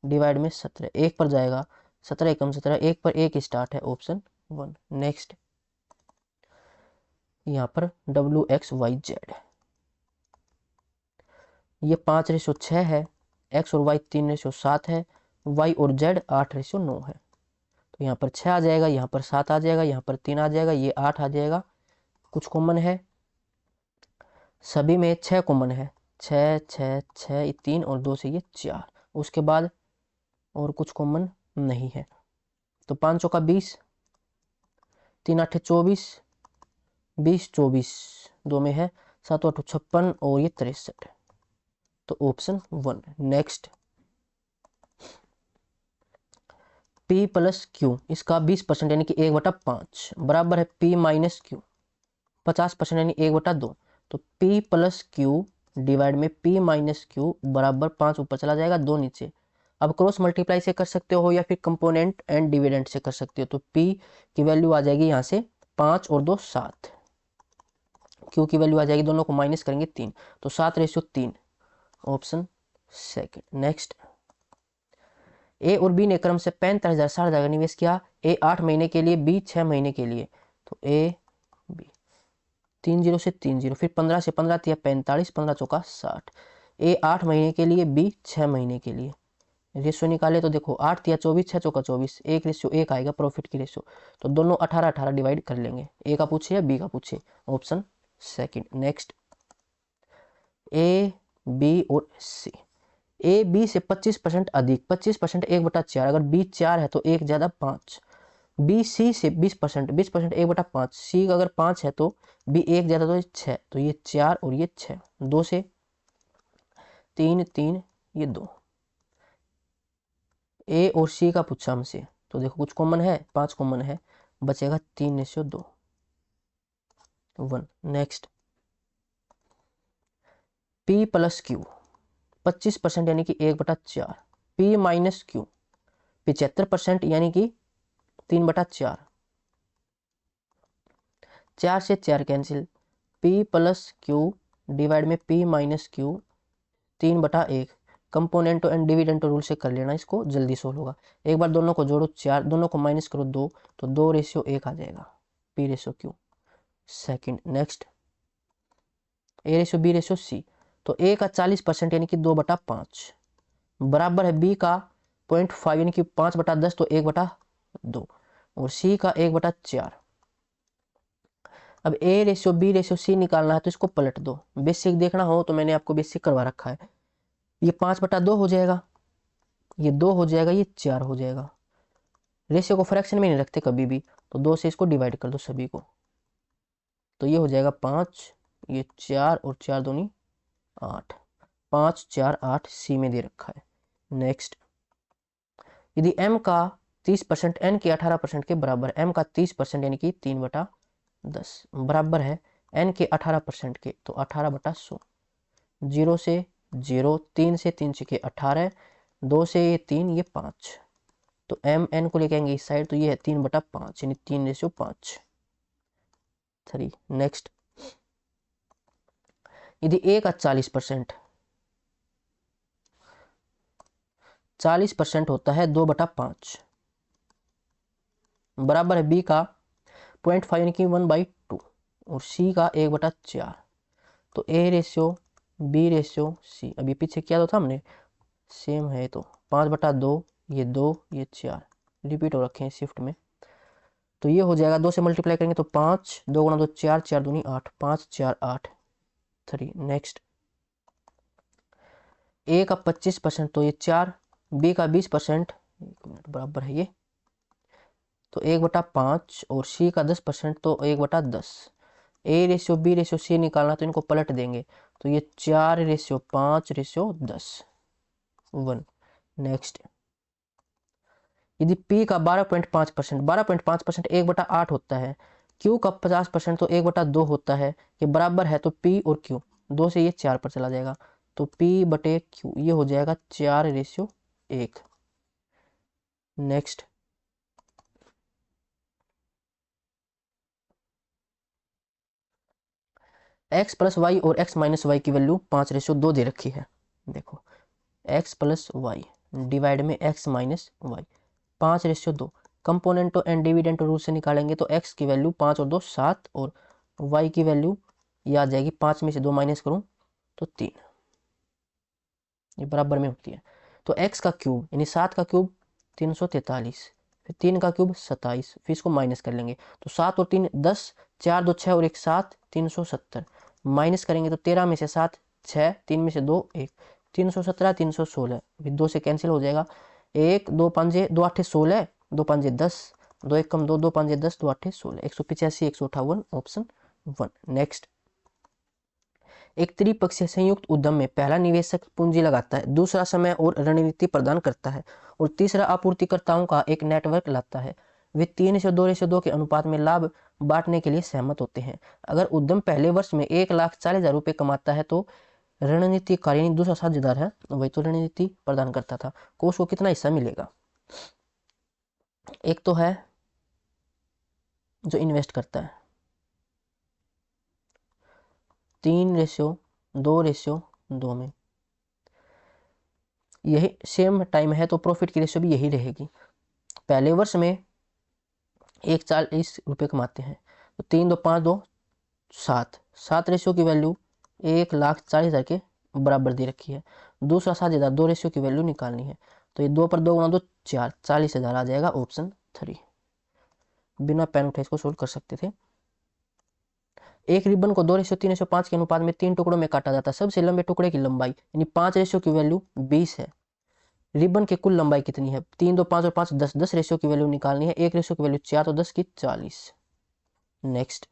डिवाइड में 17, एक पर जाएगा 17 एकम 17, एक पर एक स्टार्ट है, ऑप्शन 1। नेक्स्ट, यहाँ पर डब्ल्यू एक्स वाई जेड, ये 5 रेशो 6 है, एक्स और वाई 3 रेशो 7 है, वाई और जेड 8 रेशो 9 है। तो यहाँ पर 6 आ जाएगा, यहाँ पर 7 आ जाएगा, यहाँ पर 3 आ जाएगा, ये 8 आ जाएगा। कुछ कॉमन है, सभी में 6 कॉमन है, 6 6 6 3 और 2 से ये 4। उसके बाद और कुछ कॉमन नहीं है। तो 5 चौका 20, 3 8 24, 20 24 दो में है, 7 8 56 और ये 63। तो option 1। Next, P plus Q, इसका 20% यानी कि 1/5 बराबर है P माइनस क्यू 50% यानी 1/2। तो P प्लस क्यू डिवाइड में P माइनस क्यू बराबर 5 ऊपर चला जाएगा, 2 नीचे। अब क्रॉस मल्टीप्लाई से कर सकते हो या फिर कंपोनेंट एंड डिविडेंड से कर सकते हो। तो P की वैल्यू आ जाएगी यहाँ से 5 और 2 7, Q की वैल्यू आ जाएगी, दोनों को माइनस करेंगे 3, तो 7 रेशियो 3, ऑप्शन सेकंड। नेक्स्ट, ए और बी ने क्रम से 65,000 60,000 का निवेश किया। ए 8 महीने के लिए, बी 6 महीने के लिए। तो ए बी 3 0 से 3 0, फिर 15 से 15 तिया 45, 15 चौका 60। ए 8 महीने के लिए, बी 6 महीने के लिए। रेशियो निकाले तो देखो 8 तिया 24, 6 चौका 24, एक रेशियो एक आएगा प्रॉफिट की रेशियो। तो दोनों 18 18 डिवाइड कर लेंगे। ए का पूछे या बी का पूछे, option second. Next, A B और सी, ए बी से 25% अधिक, 25% 1/4, अगर बी 4 है तो 1 ज्यादा 5। बी सी से 20%, 20% 1/5, सी अगर 5 है तो बी 1 ज्यादा तो 6, तो ये 4 और ये 6, 2 से 3 3, ये 2। ए और सी का पूछा हमसे, तो देखो कुछ कॉमन है, 5 कॉमन है, बचेगा 3:2 1। नेक्स्ट, P प्लस क्यू 25% यानी कि 1/4, P माइनस क्यू 75% यानी कि 3/4, 4 से 4 cancel, P plus Q divide में P minus Q 3/1। Component and dividendo rule से कर लेना, इसको जल्दी सोल्व होगा। एक बार दोनों को जोड़ो 4, दोनों को माइनस करो 2, तो 2 रेशियो 1 आ जाएगा, P ratio Q second. Next, A ratio B ratio C, तो A का 40% यानी कि 2/5 बराबर है B का 0.5 यानी कि 5/10, तो 1/2 और C का 1/4। अब A ratio B ratio C निकालना है तो इसको पलट दो। बेसिक देखना हो तो मैंने आपको बेसिक करवा रखा है। ये 5/2 हो जाएगा, ये 2 हो जाएगा, ये 4 हो जाएगा। रेशियो को फ्रैक्शन में नहीं रखते कभी भी, तो 2 से इसको डिवाइड कर दो सभी को, तो ये हो जाएगा 5, ये 4 और 4 दूनी 8, 5 4 8 सी में दे रखा है। नेक्स्ट, यदि m का 30% n के 18% के बराबर, m का 30% यानी कि 3/10 बराबर है n के 18% के, तो 18/100, 0 से 0, 3 से 3 के 18, 2 से ये 3, ये 5, तो m n को लेके आएंगे इस साइड, तो ये है 3/5 यानी 3:5 3। नेक्स्ट, यदि a का 40% होता है 2/5 बराबर है बी का 0.5 यानी कि 1/2 और सी का 1/4। तो A ratio B ratio C, अभी पीछे किया तो था हमने, सेम है। तो 5/2, ये 2, ये 4 रिपीट हो रखे हैं शिफ्ट में। तो ये हो जाएगा 2 से मल्टीप्लाई करेंगे तो 5, 2 गुणा 2 4, 4 दूनी 8, 5 4 8 3। नेक्स्ट ए का 25% तो ये 4, बी का 20%, 1 मिनट बराबर है ये, तो 1/5 और सी का 10% तो 1/10। A ratio B ratio C निकालना तो इनको पलट देंगे, तो ये 4/5/10 1। नेक्स्ट यदि P का 12.5%, 12.5% 1/8 होता है, Q का 50% तो 1/2 होता है, ये बराबर है तो P और Q 2 से ये 4 पर चला जाएगा, तो P/Q ये हो जाएगा 4/1। नेक्स्ट x प्लस वाई और x माइनस वाई की वैल्यू 5/2 दे रखी है। देखो x प्लस वाई डिवाइड में x minus Y 5/2। Componendo and dividendo rule से निकालेंगे तो x की वैल्यू 5 और 2 7 और y की वैल्यू ये आ जाएगी 5 में से 2 माइनस करूं तो 3, ये बराबर में होती है। तो x का क्यूब यानी 7 का क्यूब 343, फिर 3 का क्यूब 27, फिर इसको माइनस कर लेंगे तो 7 और 3 10, 4 2 6 और 1 7, 370 माइनस करेंगे तो 13 में से 7 6, 3 में से 2 1, 317 316, फिर 2 से कैंसिल हो जाएगा, 1 2 5 2 8 16, 2 5 10, 2 1 कम 2 2 5 10, 2 8 16, 185 158 ऑप्शन 1। नेक्स्ट एक त्रिपक्षीय संयुक्त उद्यम में पहला निवेशक पूंजी लगाता है, दूसरा समय और रणनीति प्रदान करता है और तीसरा आपूर्तिकर्ताओं का एक नेटवर्क लाता है। वे 3:2:2 के अनुपात में लाभ बांटने के लिए सहमत होते हैं। अगर उद्यम पहले वर्ष में 1,40,000 रुपये कमाता है तो रणनीतिकारी दूसरा साझेदार है वही तो रणनीति प्रदान करता था, को उसको कितना हिस्सा मिलेगा। एक तो है जो इन्वेस्ट करता है 3:2:2 में, यही सेम टाइम है तो प्रॉफिट की रेशियो भी यही रहेगी। पहले वर्ष में 1,40 रुपये कमाते हैं तो 3 2 5 2 7, 7 रेशियो की वैल्यू 1,40,000 के बराबर दे रखी है। दूसरा साझेदार 2 रेशियो की वैल्यू निकालनी है, तो ये 2 पर 2 गुणा 2 4, 40,000 आ जाएगा ऑप्शन 3। बिना पेन उठाए इसको सोल्व कर सकते थे। एक रिबन को 2:3:5 के अनुपात में 3 टुकड़ों में काटा जाता है। सबसे लंबे टुकड़े की लंबाई यानी 5 रेशियो की वैल्यू 20 है। रिबन की कुल लंबाई कितनी है, 3 2 5 और 5 10, 10 रेशियो की वैल्यू निकालनी है, 1 रेशियो की वैल्यू 4 तो 10 की 40। नेक्स्ट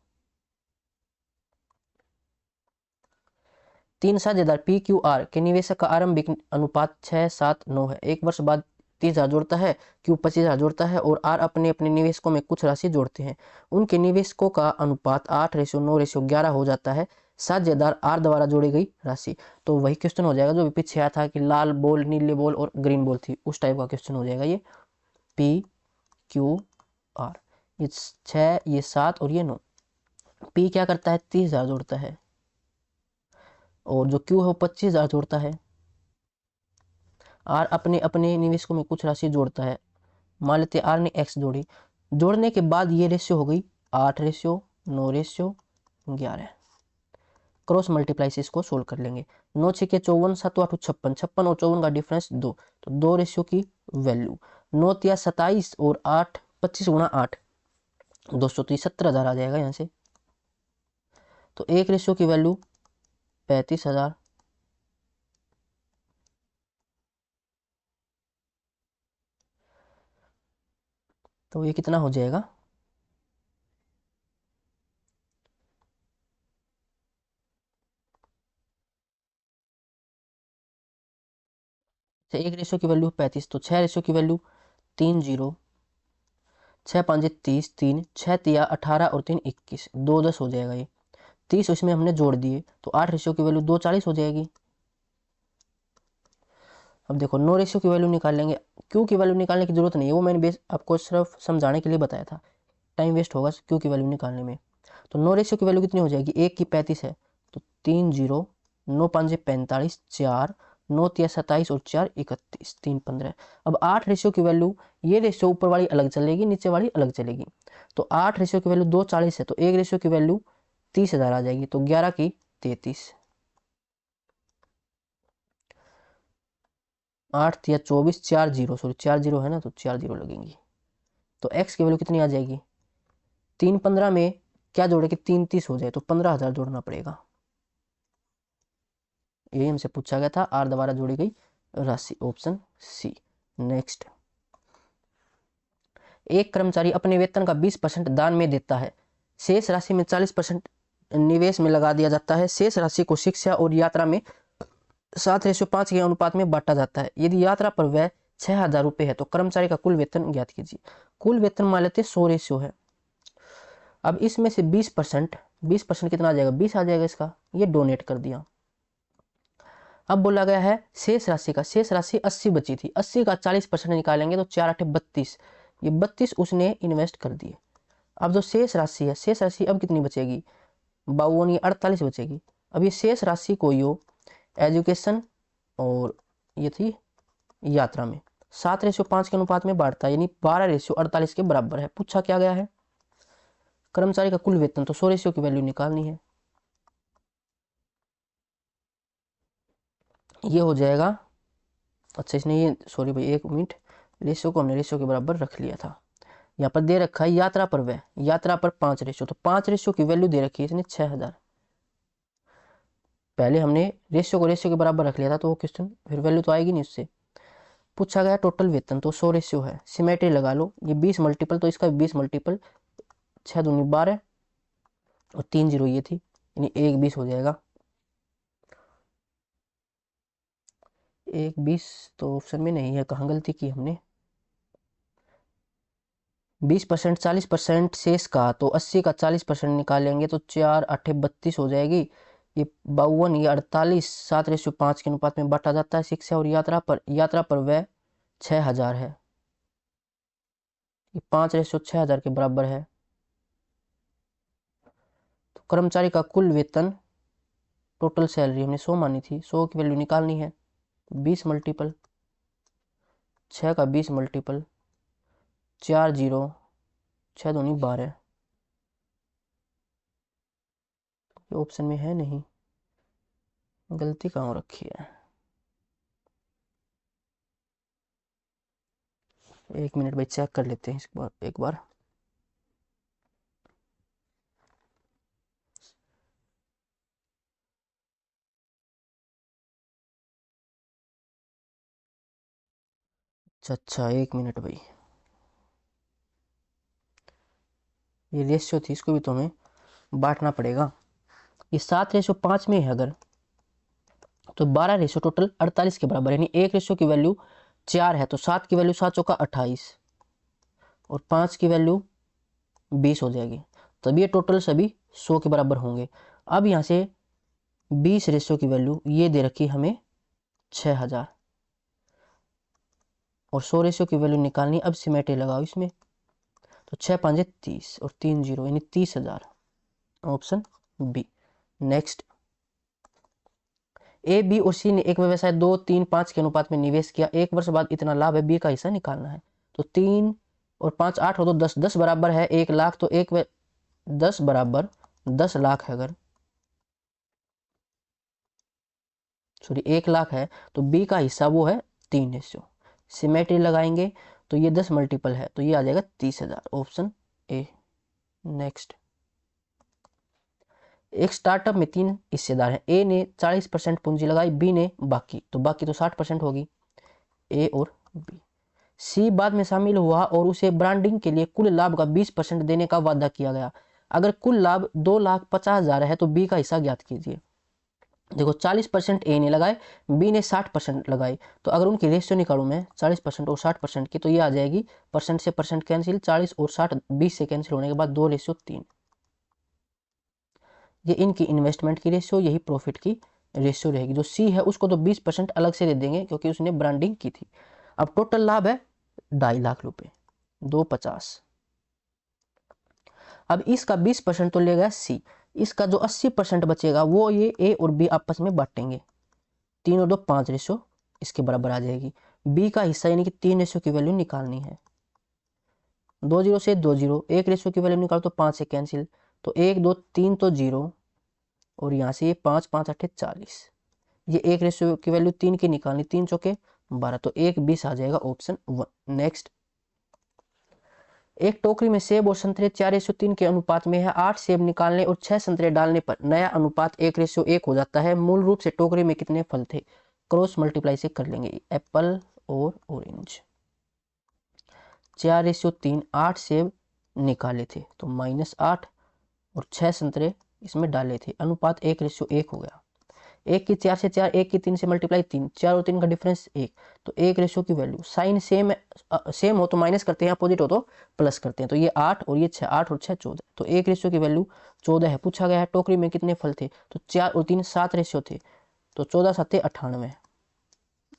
3 साझेदार PQR के निवेशक का आरंभिक अनुपात 6 7 9 है। एक वर्ष बाद 30,000 जोड़ता है, Q 25,000 जोड़ता है और R अपने अपने निवेशकों में कुछ राशि जोड़ते हैं। उनके निवेशकों का अनुपात 8:9:11 हो जाता है, साझेदार R द्वारा जोड़ी गई राशि। तो वही क्वेश्चन हो जाएगा जो पीछे आया था कि लाल बॉल नीले बॉल और ग्रीन बॉल थी, उस टाइप का क्वेश्चन हो जाएगा ये PQR। ये 6 ये 7 और ये 9। P क्या करता है 30,000 जोड़ता है और जो Q है वो 25,000 जोड़ता है। R अपने अपने निवेशकों में कुछ राशि जोड़ता है, मान लेते R ने X जोड़ी, जोड़ने के बाद ये रेशियो हो गई 8:9:11। क्रॉस मल्टीप्लाई से इसको सोल्व कर लेंगे। 9 6 के 54, 7 8 56, 56 और 54 का डिफरेंस 2, तो 2 रेशियो की वैल्यू 9 3 27 और 8 25 गुणा 8 200, तो 70,000 आ जाएगा यहाँ से। तो 1 रेशियो की वैल्यू 35,000। तो ये कितना हो जाएगा, एक रेशियो की वैल्यू 35, तो 6 रेशियो की वैल्यू 3 0, 6 5 30, 3 6 3 18 और 3 21, 2 10 हो जाएगा। ये 30 इसमें हमने जोड़ दिए तो 8 रेशियो की वैल्यू 2 40 हो जाएगी। अब देखो 9 रेशियो की वैल्यू निकाल लेंगे, क्यू की वैल्यू निकालने की जरूरत नहीं है, वो मैंने बेस आपको सिर्फ समझाने के लिए बताया था, टाइम वेस्ट होगा क्यू की वैल्यू निकालने में। तो 9 रेशियो की वैल्यू कितनी हो जाएगी, 1 की 35 है तो 3 0, 9 5 45, 4 9 या 27 और 4 31, 3 15। अब 8 रेशियो की वैल्यू, ये रेशियो ऊपर वाली अलग चलेगी, नीचे वाली अलग चलेगी। तो 8 रेशियो की वैल्यू 2 40 है, तो 1 रेशियो की वैल्यू 30,000 आ जाएगी। तो 11 की 33, 8 या 24, 4 जीरो, सॉरी 4 जीरो है ना, तो 4 जीरो लगेंगी। तो x की वैल्यू कितनी आ जाएगी? 3 15 में क्या जोड़े कि 3 30 हो जाए, तो 15,000 जोड़ना पड़ेगा। यही हमसे पूछा गया था, आर द्वारा जोड़ी गई राशि, ऑप्शन सी। नेक्स्ट, एक कर्मचारी अपने वेतन का 20% दान में देता है, शेष राशि में 40% निवेश में लगा दिया जाता है। शेष राशि को शिक्षा और यात्रा में 7:5 के अनुपात में बांटा जाता है। यदि यात्रा पर व्यय 6,000 रुपये है तो कर्मचारी का कुल वेतन ज्ञात कीजिए। कुल वेतन मान लेते 100 रेशियो है। अब इसमें से 20% कितना आ जाएगा? 20 आ जाएगा इसका, ये डोनेट कर दिया। अब बोला गया है शेष राशि का, शेष राशि 80 बची थी, 80 का 40% निकालेंगे तो 4 8 32, ये 32 उसने इन्वेस्ट कर दिए। अब जो शेष राशि है, शेष राशि अब कितनी बचेगी? 52 या 48 बचेगी। अब ये शेष राशि को यो एजुकेशन और ये थी यात्रा में 7:5 के अनुपात में बांटता है, यानी 12:48 के बराबर है। पूछा क्या गया है? कर्मचारी का कुल वेतन, तो 100 रेशियो की वैल्यू निकालनी है। ये हो जाएगा, अच्छा इसने ये, सॉरी भाई 1 मिनट, रेशियो को हमने रेशियो के बराबर रख लिया था। यहाँ पर दे रखा है यात्रा पर व्यय, यात्रा पर 5 रेशियो, तो 5 रेशियो की वैल्यू दे रखी है इसने 6,000। पहले हमने रेशियो को रेशियो के बराबर रख लिया था, तो वो क्वेश्चन फिर वैल्यू तो आएगी नहीं उससे। पूछा गया टोटल वेतन, तो 100 रेशियो है, सिमेट्री लगा लो, ये 20 मल्टीपल, तो इसका 20 मल्टीपल, 6 दूनी 12 और 3 जीरो ये थी, यानी 1 20 हो जाएगा। 1 20 तो ऑप्शन में नहीं है, कहाँ गलती की हमने। 20% 40% शेष का, तो 80 का 40% निकालेंगे तो 4 8 32 हो जाएगी। ये 52 या 48 7:5 के अनुपात में बांटा जाता है। शिक्षा और यात्रा पर व्यय 6,000 है, ये 5:6,000 के बराबर है। तो कर्मचारी का कुल वेतन, टोटल सैलरी हमने 100 मानी थी, 100 की वैल्यू निकालनी है। 20 मल्टीपल 6 का 20 मल्टीपल 4 जीरो, 6 दूनी 12, ये ऑप्शन में है नहीं, गलती कहाँ हो रखी है। 1 मिनट भाई चेक कर लेते हैं इस बार, एक बार। अच्छा 1 मिनट भाई, ये रेशियो थी, इसको भी तो हमें बांटना पड़ेगा। ये 7:5 में है अगर, तो 12 रेशियो टोटल 48 के बराबर, यानी 1 रेशियो की वैल्यू 4 है, तो 7 की वैल्यू 7 चौका 28 और 5 की वैल्यू 20 हो जाएगी। तब ये टोटल सभी 100 के बराबर होंगे। अब यहाँ से 20 रेशियो की वैल्यू ये दे रखी हमें 6,000 और 100 रेशियो की वैल्यू निकालनी। अब सिमेट्री लगाओ इसमें, तो 6 5 30 और 3 जीरो, यानी 30,000, option B. Next, A B और सी ने एक व्यवसाय 2 3 5 के अनुपात में निवेश किया, 1 वर्ष बाद इतना लाभ है, बी का हिस्सा निकालना है। तो 3 और 5 8 हो, तो 10 10 बराबर है 1 लाख, तो 10 बराबर 10 लाख है अगर, सॉरी 1 लाख है, तो बी का हिस्सा वो है 3 हिस्सों। सिमेट्री लगाएंगे तो ये 10 मल्टीपल है, तो ये आ जाएगा 30,000, ऑप्शन ए। नेक्स्ट, एक स्टार्टअप में 3 हिस्सेदार हैं, ए ने 40% पूंजी लगाई, बी ने बाकी, तो बाकी तो 60% होगी, ए और बी। सी बाद में शामिल हुआ और उसे ब्रांडिंग के लिए कुल लाभ का 20% देने का वादा किया गया। अगर कुल लाभ 2,50,000 है तो बी का हिस्सा ज्ञात कीजिए। देखो 40% ए ने लगाए, बी ने 60% लगाई, तो अगर उनकी रेशियो निकालूं मैं 40% और 60% की, तो ये आ जाएगी, परसेंट से परसेंट कैंसिल, 40 और 60 20 से कैंसिल होने के बाद 2:3। ये इनकी इन्वेस्टमेंट की रेशियो, यही प्रॉफिट की रेशियो रहेगी। जो सी है उसको तो 20% अलग से दे देंगे क्योंकि उसने ब्रांडिंग की थी। अब टोटल लाभ है 2.5 लाख रुपए, 250। अब इसका 20% तो ले गया सी, इसका जो 80% बचेगा वो ये ए और बी आपस में बांटेंगे। 3 और 2 5 रेशो इसके बराबर आ जाएगी। बी का हिस्सा यानी कि 3 रेशो की वैल्यू निकालनी है। 2 0 से 2 0, 1 रेशो की वैल्यू निकालो तो 5 से कैंसिल, तो 1 2 3 तो 0, और यहाँ से ये 5 5 8 40, ये 1 रेशो की वैल्यू 3 की निकालनी, 3 चौके 12, तो 1 20 आ जाएगा ऑप्शन 1। नेक्स्ट, एक टोकरी में सेब और संतरे 4:3 के अनुपात में है। 8 सेब निकालने और 6 संतरे डालने पर नया अनुपात 1:1 हो जाता है। मूल रूप से टोकरी में कितने फल थे? क्रॉस मल्टीप्लाई से कर लेंगे। एप्पल और ऑरेंज, 4:3, 8 सेब निकाले थे तो -8 और 6 संतरे इसमें डाले थे, अनुपात 1:1 हो गया। 1 की 4 से 4, 1 की 3 से मल्टीप्लाई 3, 4 और 3 का डिफरेंस 1, तो 1 रेशो की वैल्यू, साइन सेम हो तो माइनस करते हैं, अपोजिट हो तो प्लस करते हैं, तो ये 8 और ये 6, 8 और 6 14, तो 1 रेशो की वैल्यू 14 है। पूछा गया है टोकरी में कितने फल थे, तो 4 और 3 7 रेशो थे, तो 14 7 98,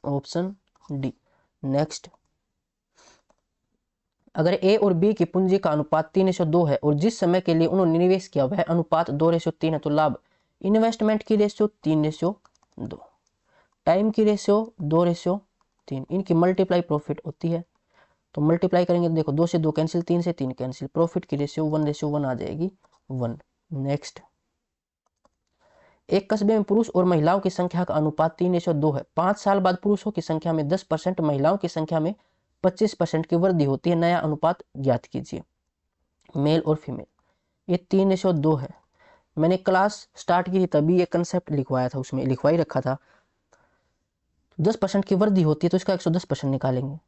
ऑप्शन डी। नेक्स्ट, अगर ए और बी की पूंजी का अनुपात 3:2 है और जिस समय के लिए उन्होंने निवेश किया वह अनुपात 2:3 है, तो लाभ इन्वेस्टमेंट की रेशियो 3:2, टाइम की रेशियो 2:3, इनकी मल्टीप्लाई प्रॉफिट होती है, तो मल्टीप्लाई करेंगे तो देखो 2 से 2 कैंसिल, 3 से 3 कैंसिल, प्रॉफिट की रेशियो 1:1 आ जाएगी 1। नेक्स्ट, एक कस्बे में पुरुष और महिलाओं की संख्या का अनुपात 3:2 है। 5 साल बाद पुरुषों की संख्या में 10%, महिलाओं की संख्या में 25% की वृद्धि होती है। नया अनुपात ज्ञात कीजिए, मेल और फीमेल। ये 3:2 है। मैंने क्लास स्टार्ट की थी तभी ये कंसेप्ट लिखवाया था, उसमें लिखवा ही रखा था। 10% की वृद्धि होती है तो इसका 110% निकालेंगे,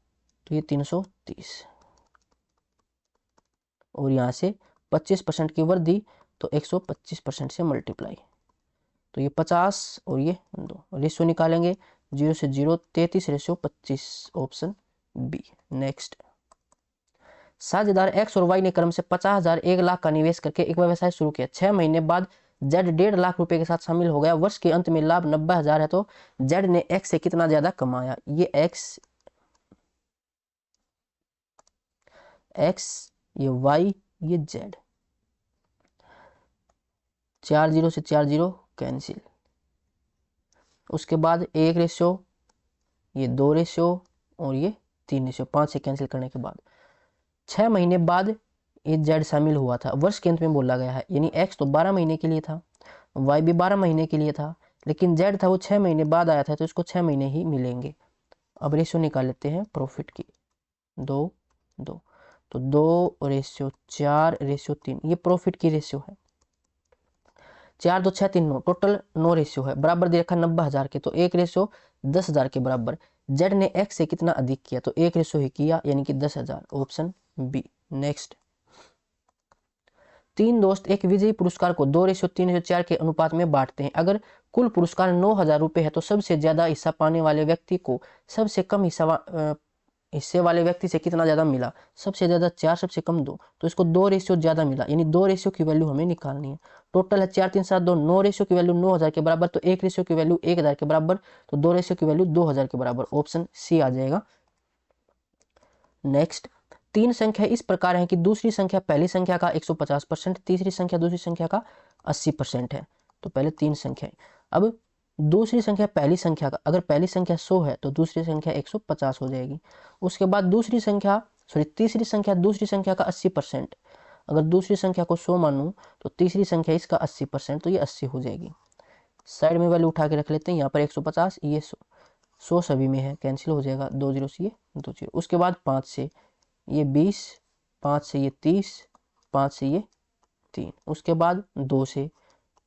तो ये 330, और यहाँ से 25% की वृद्धि तो 125% से मल्टीप्लाई, तो ये 50 और ये 2, रेशियो निकालेंगे 0 से 0, 33:25, ऑप्शन बी। नेक्स्ट, साझेदार एक्स और वाई ने क्रम से 50,000, 1 लाख का निवेश करके एक व्यवसाय शुरू किया। 6 महीने बाद जेड 1.5 लाख रुपए के साथ शामिल हो गया। वर्ष के अंत में लाभ 90,000 है, तो जेड ने एक्स से कितना ज्यादा कमाया? ये एक्स, ये वाई, ये जेड, 4 0 से 4 0 कैंसिल, उसके बाद 1 रेशो, ये 2 रेशो और ये 3 रेशो, 5 से कैंसिल करने के बाद 6 महीने बाद ये जेड शामिल हुआ था। वर्ष के अंत में बोला गया है, यानी एक्स तो 12 महीने के लिए था, वाई भी 12 महीने के लिए था, लेकिन जेड था वो 6 महीने बाद आया था, तो इसको 6 महीने ही मिलेंगे। अब रेशो निकाल लेते हैं प्रॉफिट की, 2 2, तो 2:4:3, ये प्रॉफिट की रेशियो है। 4 2 6 3 9, टोटल 9 रेशियो है, बराबर दे रखा 90,000 के, तो 1 रेशियो 10,000 के बराबर। जेड ने एक्स से कितना अधिक किया, तो 1 रेशियो ही किया, यानी कि 10,000, ऑप्शन बी। नेक्स्ट, 3 दोस्त एक विजयी पुरस्कार को 2:3:4 के अनुपात में बांटते हैं। अगर कुल पुरस्कार 9,000 रुपए है तो सबसे ज्यादा हिस्सा पाने वाले व्यक्ति को सबसे कम हिस्से वाले व्यक्ति से कितना ज्यादा मिला? सबसे ज्यादा 4, सबसे कम 2, तो इसको 2 रेशियो ज्यादा मिला, यानी 2 रेशियो की वैल्यू हमें निकालनी है। टोटल है 4 3 7 2, 9 रेशियो की वैल्यू 9,000 के बराबर, तो 1 रेशियो की वैल्यू 1,000 के बराबर, तो 2 रेशियो की वैल्यू 2,000 के बराबर, ऑप्शन सी आ जाएगा। नेक्स्ट, 3 संख्या इस प्रकार है कि दूसरी संख्या पहली संख्या का 150%, तीसरी संख्या दूसरी संख्या का 80% है। तो पहले 3 संख्याएं, अब दूसरी संख्या पहली संख्या का, अगर पहली संख्या 100 है तो दूसरी संख्या 150 हो जाएगी। उसके बाद तीसरी संख्या दूसरी संख्या का 80%, अगर दूसरी संख्या को 100 मानूं तो तीसरी संख्या इसका 80%, तो ये 80 हो जाएगी। साइड में वैल्यू उठा के रख लेते हैं, यहाँ पर 150, ये 100 सभी में है, कैंसिल हो जाएगा, 2 0 से ये 2 0। उसके बाद 5 से ये 20, 5 से ये 30, 5 से ये 3, उसके बाद 2 से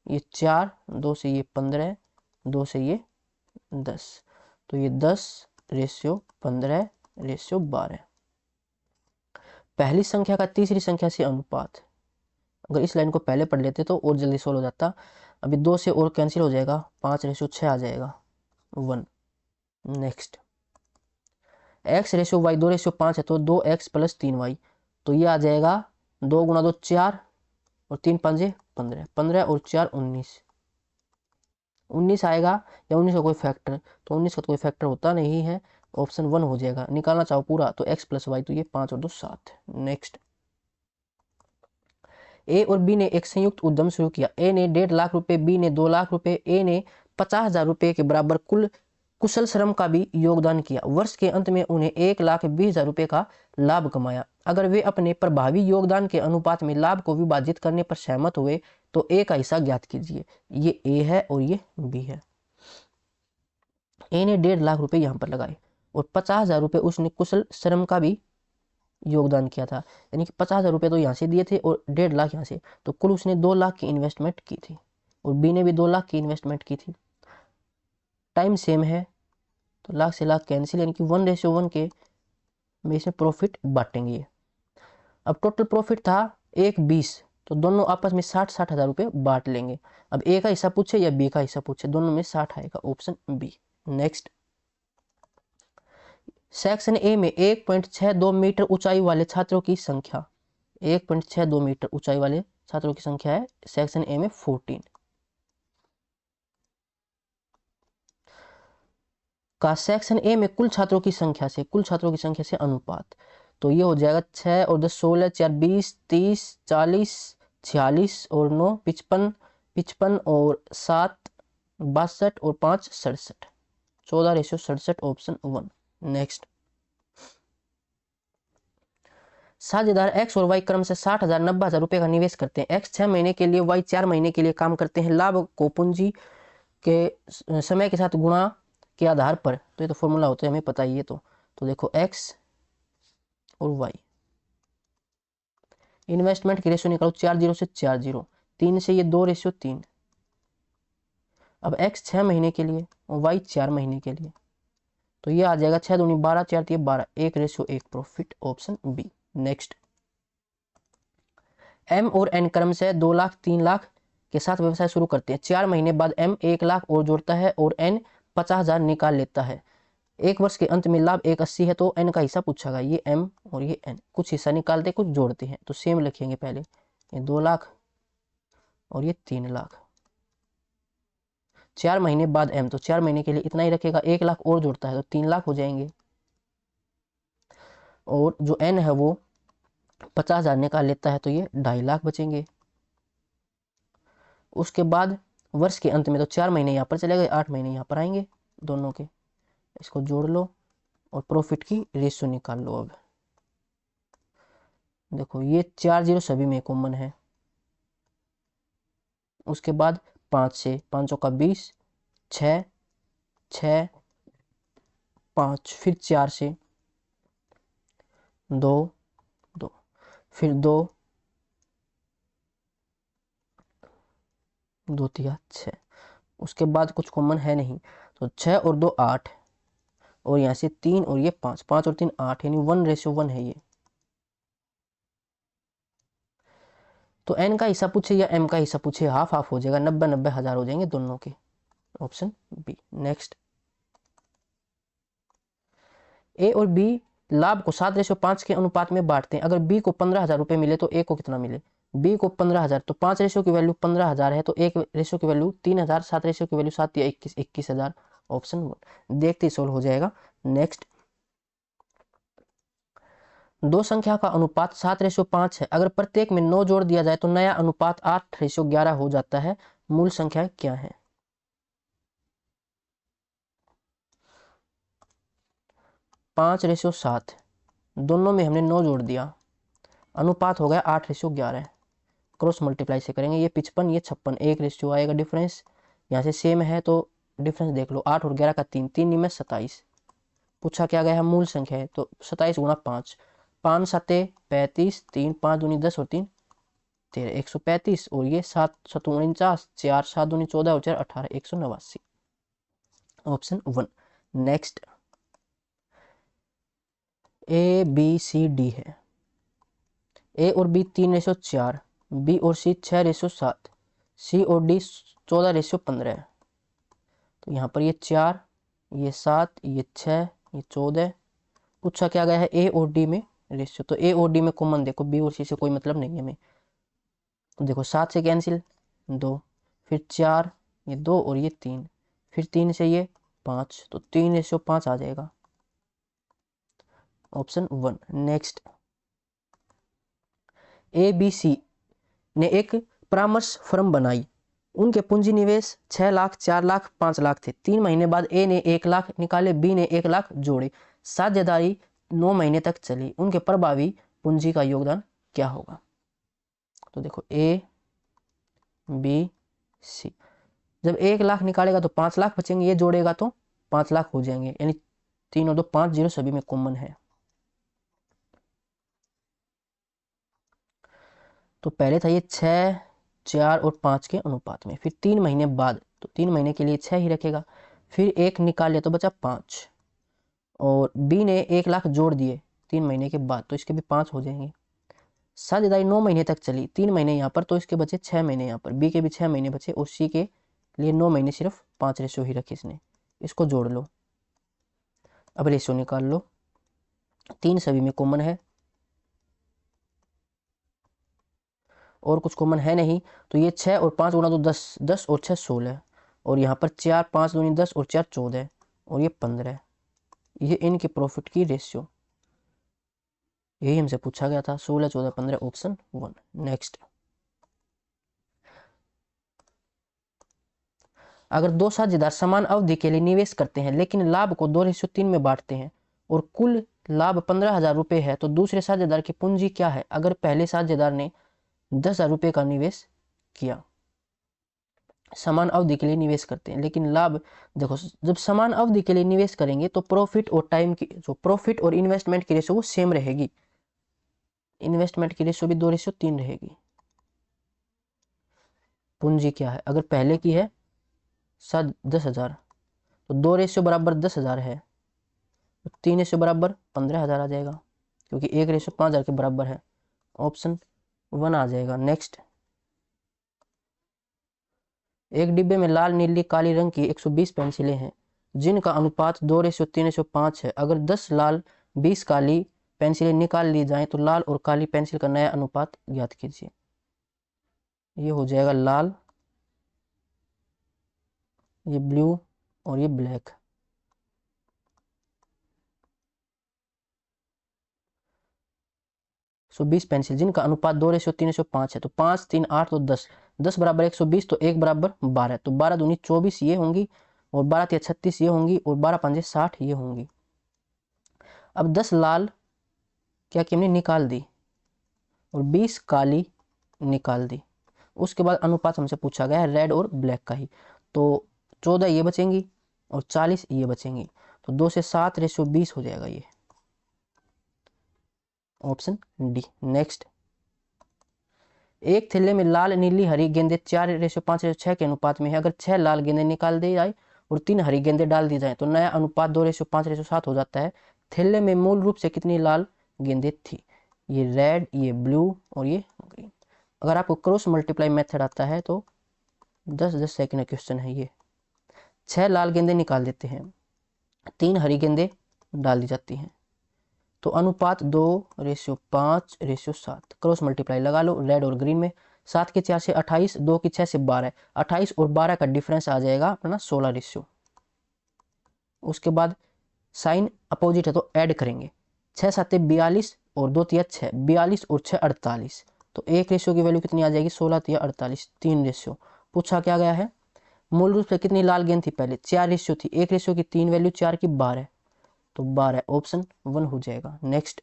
ये 4, 2 से ये 15, 2 से ये 10, तो ये 10:15:12। पहली संख्या का तीसरी संख्या से अनुपात, अगर इस लाइन को पहले पढ़ लेते तो और जल्दी सोल्व हो जाता। अभी 2 से और कैंसिल हो जाएगा, 5:6 आ जाएगा, 1। नेक्स्ट, x:y 2:5 है, तो 2x + 3y, तो ये आ जाएगा 2 × 2 4 और 3 5 15, 15 और 4 19, 19 आएगा, या 19 का कोई फैक्टर, तो 19 का तो कोई फैक्टर होता नहीं है, ऑप्शन 1 हो जाएगा। निकालना चाहो पूरा तो x + y, तो ये 5 और 2 7। नेक्स्ट, ए और बी ने एक संयुक्त उद्यम शुरू किया। ए ने 1.5 लाख रुपए, बी ने 2 लाख रुपए, ए ने 50,000 रुपए के बराबर कुल कुशल श्रम का भी योगदान किया। वर्ष के अंत में उन्हें 1,20,000 रुपये का लाभ कमाया। अगर वे अपने प्रभावी योगदान के अनुपात में लाभ को विभाजित करने पर सहमत हुए तो ए का हिस्सा ज्ञात कीजिए। ये ए है और ये बी है। ए ने 1.5 लाख रुपए यहाँ पर लगाए और 50,000 रुपये उसने कुशल श्रम का भी योगदान किया था, यानी कि 50,000 रुपये तो यहाँ से दिए थे और 1.5 लाख यहाँ से, तो कुल उसने 2 लाख की इन्वेस्टमेंट की थी और बी ने भी 2 लाख की इन्वेस्टमेंट की थी। टाइम सेम है तो लाख से लाख कैंसिल, यानी कि 1:1 के में इसमें प्रॉफिट बांटेंगे। अब टोटल प्रॉफिट था 1,20, तो दोनों आपस में 60-60 हज़ार रुपये बांट लेंगे। अब ए का हिस्सा पूछे या बी का हिस्सा पूछे, दोनों में 60 आएगा, option B. Next, section A में 1.62 मीटर ऊंचाई वाले छात्रों की संख्या, 1.62 मीटर ऊंचाई वाले छात्रों की संख्या है सेक्शन ए में 14 का सेक्शन ए में कुल छात्रों की संख्या से अनुपात, तो ये हो जाएगा 6 और 10 16 4 20 30 40 46 और 9 55 55 और 7 62 और 5 67, 14:67, ऑप्शन 1। नेक्स्ट, साझेदार एक्स और वाई क्रम से 60,000 90,000 रुपये का निवेश करते हैं। एक्स 6 महीने के लिए, वाई 4 महीने के लिए काम करते हैं। लाभ को पूंजी के समय के साथ गुणा के आधार पर, तो ये तो फॉर्मूला होता है हमें पता ही है। तो देखो एक्स और वाई, इन्वेस्टमेंट की रेशियो निकालो, 4 से 4 3 से ये 2:3। अब एक्स 6 महीने के लिए और वाई 4 महीने के लिए, तो ये आ जाएगा 6 दूनी 12 4 3 12, 1:1 profit, option B. Next, M और एन क्रम से 2 लाख 3 लाख के साथ व्यवसाय शुरू करते हैं। 4 महीने बाद एम 1 लाख और जोड़ता है और एन 50,000 निकाल लेता है। एक वर्ष के अंत में लाभ 180 है, तो एन का हिस्सा पूछा गया। ये एम और ये एन, कुछ हिस्सा निकालते कुछ जोड़ते हैं, तो सेम लिखेंगे पहले, ये 2 लाख और ये 3 लाख। 4 महीने बाद एम, तो 4 महीने के लिए इतना ही रखेगा, 1 लाख और जोड़ता है तो 3 लाख हो जाएंगे, और जो एन है वो 50,000 निकाल लेता है, तो ये 2.5 लाख बचेंगे। उसके बाद वर्ष के अंत में तो 4 महीने यहाँ पर चले गए, 8 महीने यहाँ पर आएंगे दोनों के, इसको जोड़ लो और प्रॉफिट की रेशियो निकाल लो। अब देखो ये 4 0 सभी में कॉमन है। उसके बाद 5 से 5 का 20, 6 6 5, फिर 4 से 2 2, फिर 2 2 3 6, उसके बाद कुछ कॉमन है नहीं, तो 6 और 2 8, और यहाँ से 3 और ये 5, 5 और 3 8, यानी 1:1 है ये। तो एन का हिस्सा पूछे या एम का हिस्सा पूछे, हाफ हाफ हो जाएगा, 90 हज़ार हो जाएंगे दोनों के, ऑप्शन बी। नेक्स्ट, ए और बी लाभ को 7:5 के अनुपात में बांटते हैं। अगर बी को 15,000 रुपये मिले तो ए को कितना मिले? बी को 15,000, तो 5 रेशो की वैल्यू 15,000 है, तो 1 रेशो की वैल्यू 3,000, 7 रेशो की वैल्यू 7 या 21,000, ऑप्शन 1। देखते ही सोल्व हो जाएगा। नेक्स्ट, दो संख्या का अनुपात 7:5 है। अगर प्रत्येक में 9 जोड़ दिया जाए तो नया अनुपात 8:11 हो जाता है। मूल संख्या क्या है? 5:7, दोनों में हमने 9 जोड़ दिया, अनुपात हो गया 8:11। क्रॉस मल्टीप्लाई से करेंगे, ये 55 ये 56, 1 रेशियो आएगा डिफरेंस, यहाँ से सेम है तो डिफरेंस देख लो, 8 और 11 का 3, 3 में 27। पूछा क्या गया है? मूल संख्या है, तो 27 गुणा 5, 5 7 35, 3 5 दूनी 10 और 3 13, 135, और ये 7 7 49, 4 7 दूनी 14 और 4 18, 189, option 1। Next, A B C D है। ए और बी 3:4, बी और सी 6:7, सी और डी 14:15। तो यहाँ पर ये 4, ये 7, ये 6, ये 14। पूछा क्या गया है? ए और डी में रेशियो, तो ए और डी में कॉमन देखो, बी और सी से कोई मतलब नहीं है हमें, तो देखो 7 से कैंसिल 2, फिर 4, ये 2 और ये 3, फिर 3 से ये 5, तो 3:5 आ जाएगा, option 1। Next, A B C ने एक परामर्श फर्म बनाई। उनके पूंजी निवेश 6 लाख, 4 लाख, 5 लाख थे। 3 महीने बाद ए ने 1 लाख निकाले, बी ने 1 लाख जोड़े। साझेदारी 9 महीने तक चली। उनके प्रभावी पूंजी का योगदान क्या होगा? तो देखो ए बी सी, जब 1 लाख निकालेगा तो 5 लाख बचेंगे, ये जोड़ेगा तो 5 लाख हो जाएंगे, यानी 3 और 2 5, 0 सभी में कॉमन है। तो पहले था ये 6, 4 और 5 के अनुपात में। फिर 3 महीने बाद, तो 3 महीने के लिए 6 ही रखेगा। फिर 1 निकाल लिया तो बचा 5, और बी ने 1 लाख जोड़ दिए 3 महीने के बाद, तो इसके भी 5 हो जाएंगे। साझेदारी 9 महीने तक चली, 3 महीने यहाँ पर, तो इसके बचे 6 महीने यहाँ पर, बी के भी 6 महीने बचे, और सी के लिए 9 महीने, सिर्फ 5 रेशो ही रखे इसने। इसको जोड़ लो, अब रेशो निकाल लो। 3 सभी में कॉमन है और कुछ कॉमन है नहीं, तो ये 6 और 5 गुना तो 10, 10 और 6 16, और यहाँ पर 4, 5 दूनी 10 और 4 14, और ये 15। ये इनके प्रॉफिट की रेशियो, यही हमसे पूछा गया था। 16, 14, 15, ऑप्शन 1। नेक्स्ट, अगर दो साझेदार समान अवधि के लिए निवेश करते हैं लेकिन लाभ को 2:3 में बांटते हैं और कुल लाभ 15,000 रुपये है, तो दूसरे साझेदार की पूंजी क्या है अगर पहले साझेदार ने 10,000 रुपये का निवेश किया? समान अवधि के लिए निवेश करते हैं लेकिन लाभ, देखो जब समान अवधि के लिए निवेश करेंगे तो प्रॉफिट और टाइम की, जो प्रॉफिट और इन्वेस्टमेंट की रेशो वो सेम रहेगी। इन्वेस्टमेंट की रेशो भी 2:3 रहेगी। पूंजी क्या है अगर पहले की है 10,000, तो 2 रेशियो बराबर 10,000 है, तो 3 रेशियो बराबर 15,000 आ जाएगा, क्योंकि 1 रेशियो 5,000 के बराबर है। ऑप्शन 1 आ जाएगा। नेक्स्ट, एक डिब्बे में लाल, नीली, काली रंग की 120 पेंसिलें हैं जिनका अनुपात 2:3:5 है। अगर 10 लाल 20 काली पेंसिलें निकाल ली जाएं तो लाल और काली पेंसिल का नया अनुपात ज्ञात कीजिए। ये हो जाएगा लाल, ये ब्लू और ये ब्लैक। सो 20 पेंसिल जिनका अनुपात 2:3:5 है, तो 5, 3, 8 तो 10, 10 बराबर 120, तो 1 बराबर 12, तो 12 दूनी 24 ये होंगी, और 12 तिया 36 ये होंगी, और 12 पंजे 60 ये होंगी। अब 10 लाल क्या कि हमने निकाल दी और 20 काली निकाल दी। उसके बाद अनुपात हमसे पूछा गया है रेड और ब्लैक का ही, तो 14 ये बचेंगी और 40 ये बचेंगी, तो 2 से 7 रेशियो 20 हो जाएगा ये, ऑप्शन डी। नेक्स्ट, एक थैले में लाल, नीली, हरी गेंदे 4:5:6 के अनुपात में है। अगर 6 लाल गेंदे निकाल दी जाए और 3 हरी गेंदे डाल दी जाए तो नया अनुपात 2:5:7 हो जाता है। थैले में मूल रूप से कितनी लाल गेंदे थी? ये रेड, ये ब्लू और ये ग्रीन। अगर आपको क्रॉस मल्टीप्लाई मेथड आता है तो 10-10 सेकंड का क्वेश्चन है ये। 6 लाल गेंदे निकाल देते हैं, 3 हरी गेंदे डाल दी जाती हैं, तो अनुपात 2:5:7। क्रॉस मल्टीप्लाई लगा लो रेड और ग्रीन में। 7 के 4 से 28, 2 की 6 से 12, 28 और 12 का डिफरेंस आ जाएगा अपना 16 रेशियो। उसके बाद साइन अपोजिट है तो ऐड करेंगे, 6 7 42 और 2 तिया 6, 42 और 6 48, तो एक रेशियो की वैल्यू कितनी आ जाएगी? 16 तिया 48, 3 रेशियो। पूछा क्या गया है? मूल रूप से कितनी लाल गेंद थी? पहले 4 रेशियो थी, एक रेशियो की 3 वैल्यू, 4 की 12, तो 12, ऑप्शन 1 हो जाएगा। नेक्स्ट,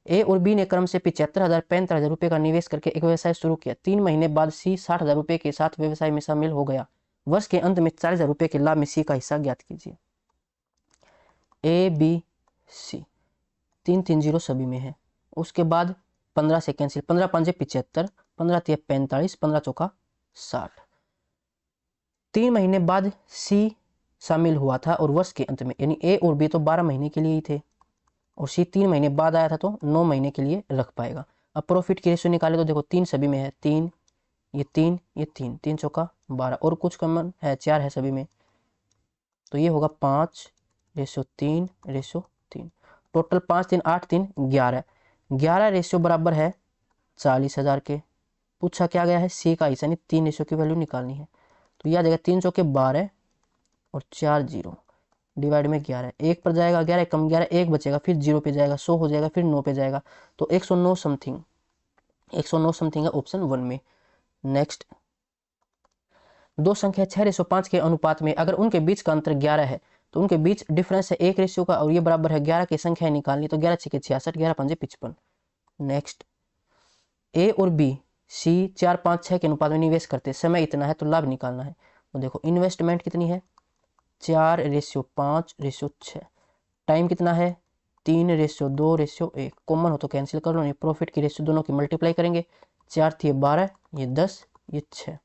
ए और बी ने क्रम से 75,000, 75,000 रुपये का निवेश करके एक व्यवसाय शुरू किया। 3 महीने बाद सी 60,000 रुपये के साथ व्यवसाय में शामिल हो गया। वर्ष के अंत में 40,000 रुपये के लाभ में सी का हिस्सा ज्ञात कीजिए। ए बी सी 3 0 सभी में है। उसके बाद 15 से कैंसिल, 15 पंजे 75, 15 तिया 45, 15 चौका 60। 3 महीने बाद सी शामिल हुआ था और वर्ष के अंत में, यानी ए और बी तो 12 महीने के लिए ही थे और सी 3 महीने बाद आया था तो 9 महीने के लिए रख पाएगा। अब प्रॉफिट की रेशियो निकाले तो देखो 3 सभी में है, 3 ये 3 ये 3, 3 चौका 12, और कुछ कॉमन है 4 है सभी में, तो ये होगा 5:3:3। टोटल 5 3 8 3 11, 11 रेशियो बराबर है 40,000 के। पूछा क्या गया है? सी का हिस्सा, नहीं 3 रेशियो की वैल्यू निकालनी है, तो यह आ जाएगा 3 चौके 12 और 4 0 डिवाइड में 11, 1 पर जाएगा 11 कम 11, 1 बचेगा, फिर 0 पे जाएगा, 100 हो जाएगा, फिर 9 पे जाएगा, तो 109 समथिंग, 109 समथिंग है ऑप्शन 1 में। नेक्स्ट, दो संख्या 6:5 के अनुपात में अगर उनके बीच का अंतर 11 है तो उनके बीच डिफरेंस है 1 रेशियो का और ये बराबर है 11 की संख्या निकालनी, तो 11 6 66, 11 5 55। नेक्स्ट, ए और बी सी 4 5 6 के अनुपात में निवेश करते, समय इतना है तो लाभ निकालना है। तो देखो इन्वेस्टमेंट कितनी है 4:5:6, टाइम कितना है 3:2:1, कॉमन हो तो कैंसिल कर लो, नहीं प्रॉफिट की रेशियो दोनों की मल्टीप्लाई करेंगे, 4 थी 12, ये 10, ये 6,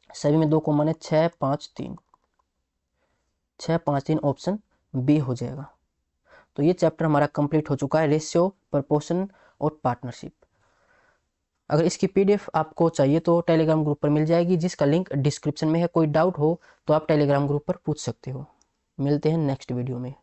सभी में 2 कॉमन है, 6 5 3, 6 5 3 ऑप्शन बी हो जाएगा। तो ये चैप्टर हमारा कंप्लीट हो चुका है, रेशियो, प्रपोर्शन और पार्टनरशिप। अगर इसकी पीडीएफ आपको चाहिए तो टेलीग्राम ग्रुप पर मिल जाएगी, जिसका लिंक डिस्क्रिप्शन में है। कोई डाउट हो तो आप टेलीग्राम ग्रुप पर पूछ सकते हो। मिलते हैं नेक्स्ट वीडियो में।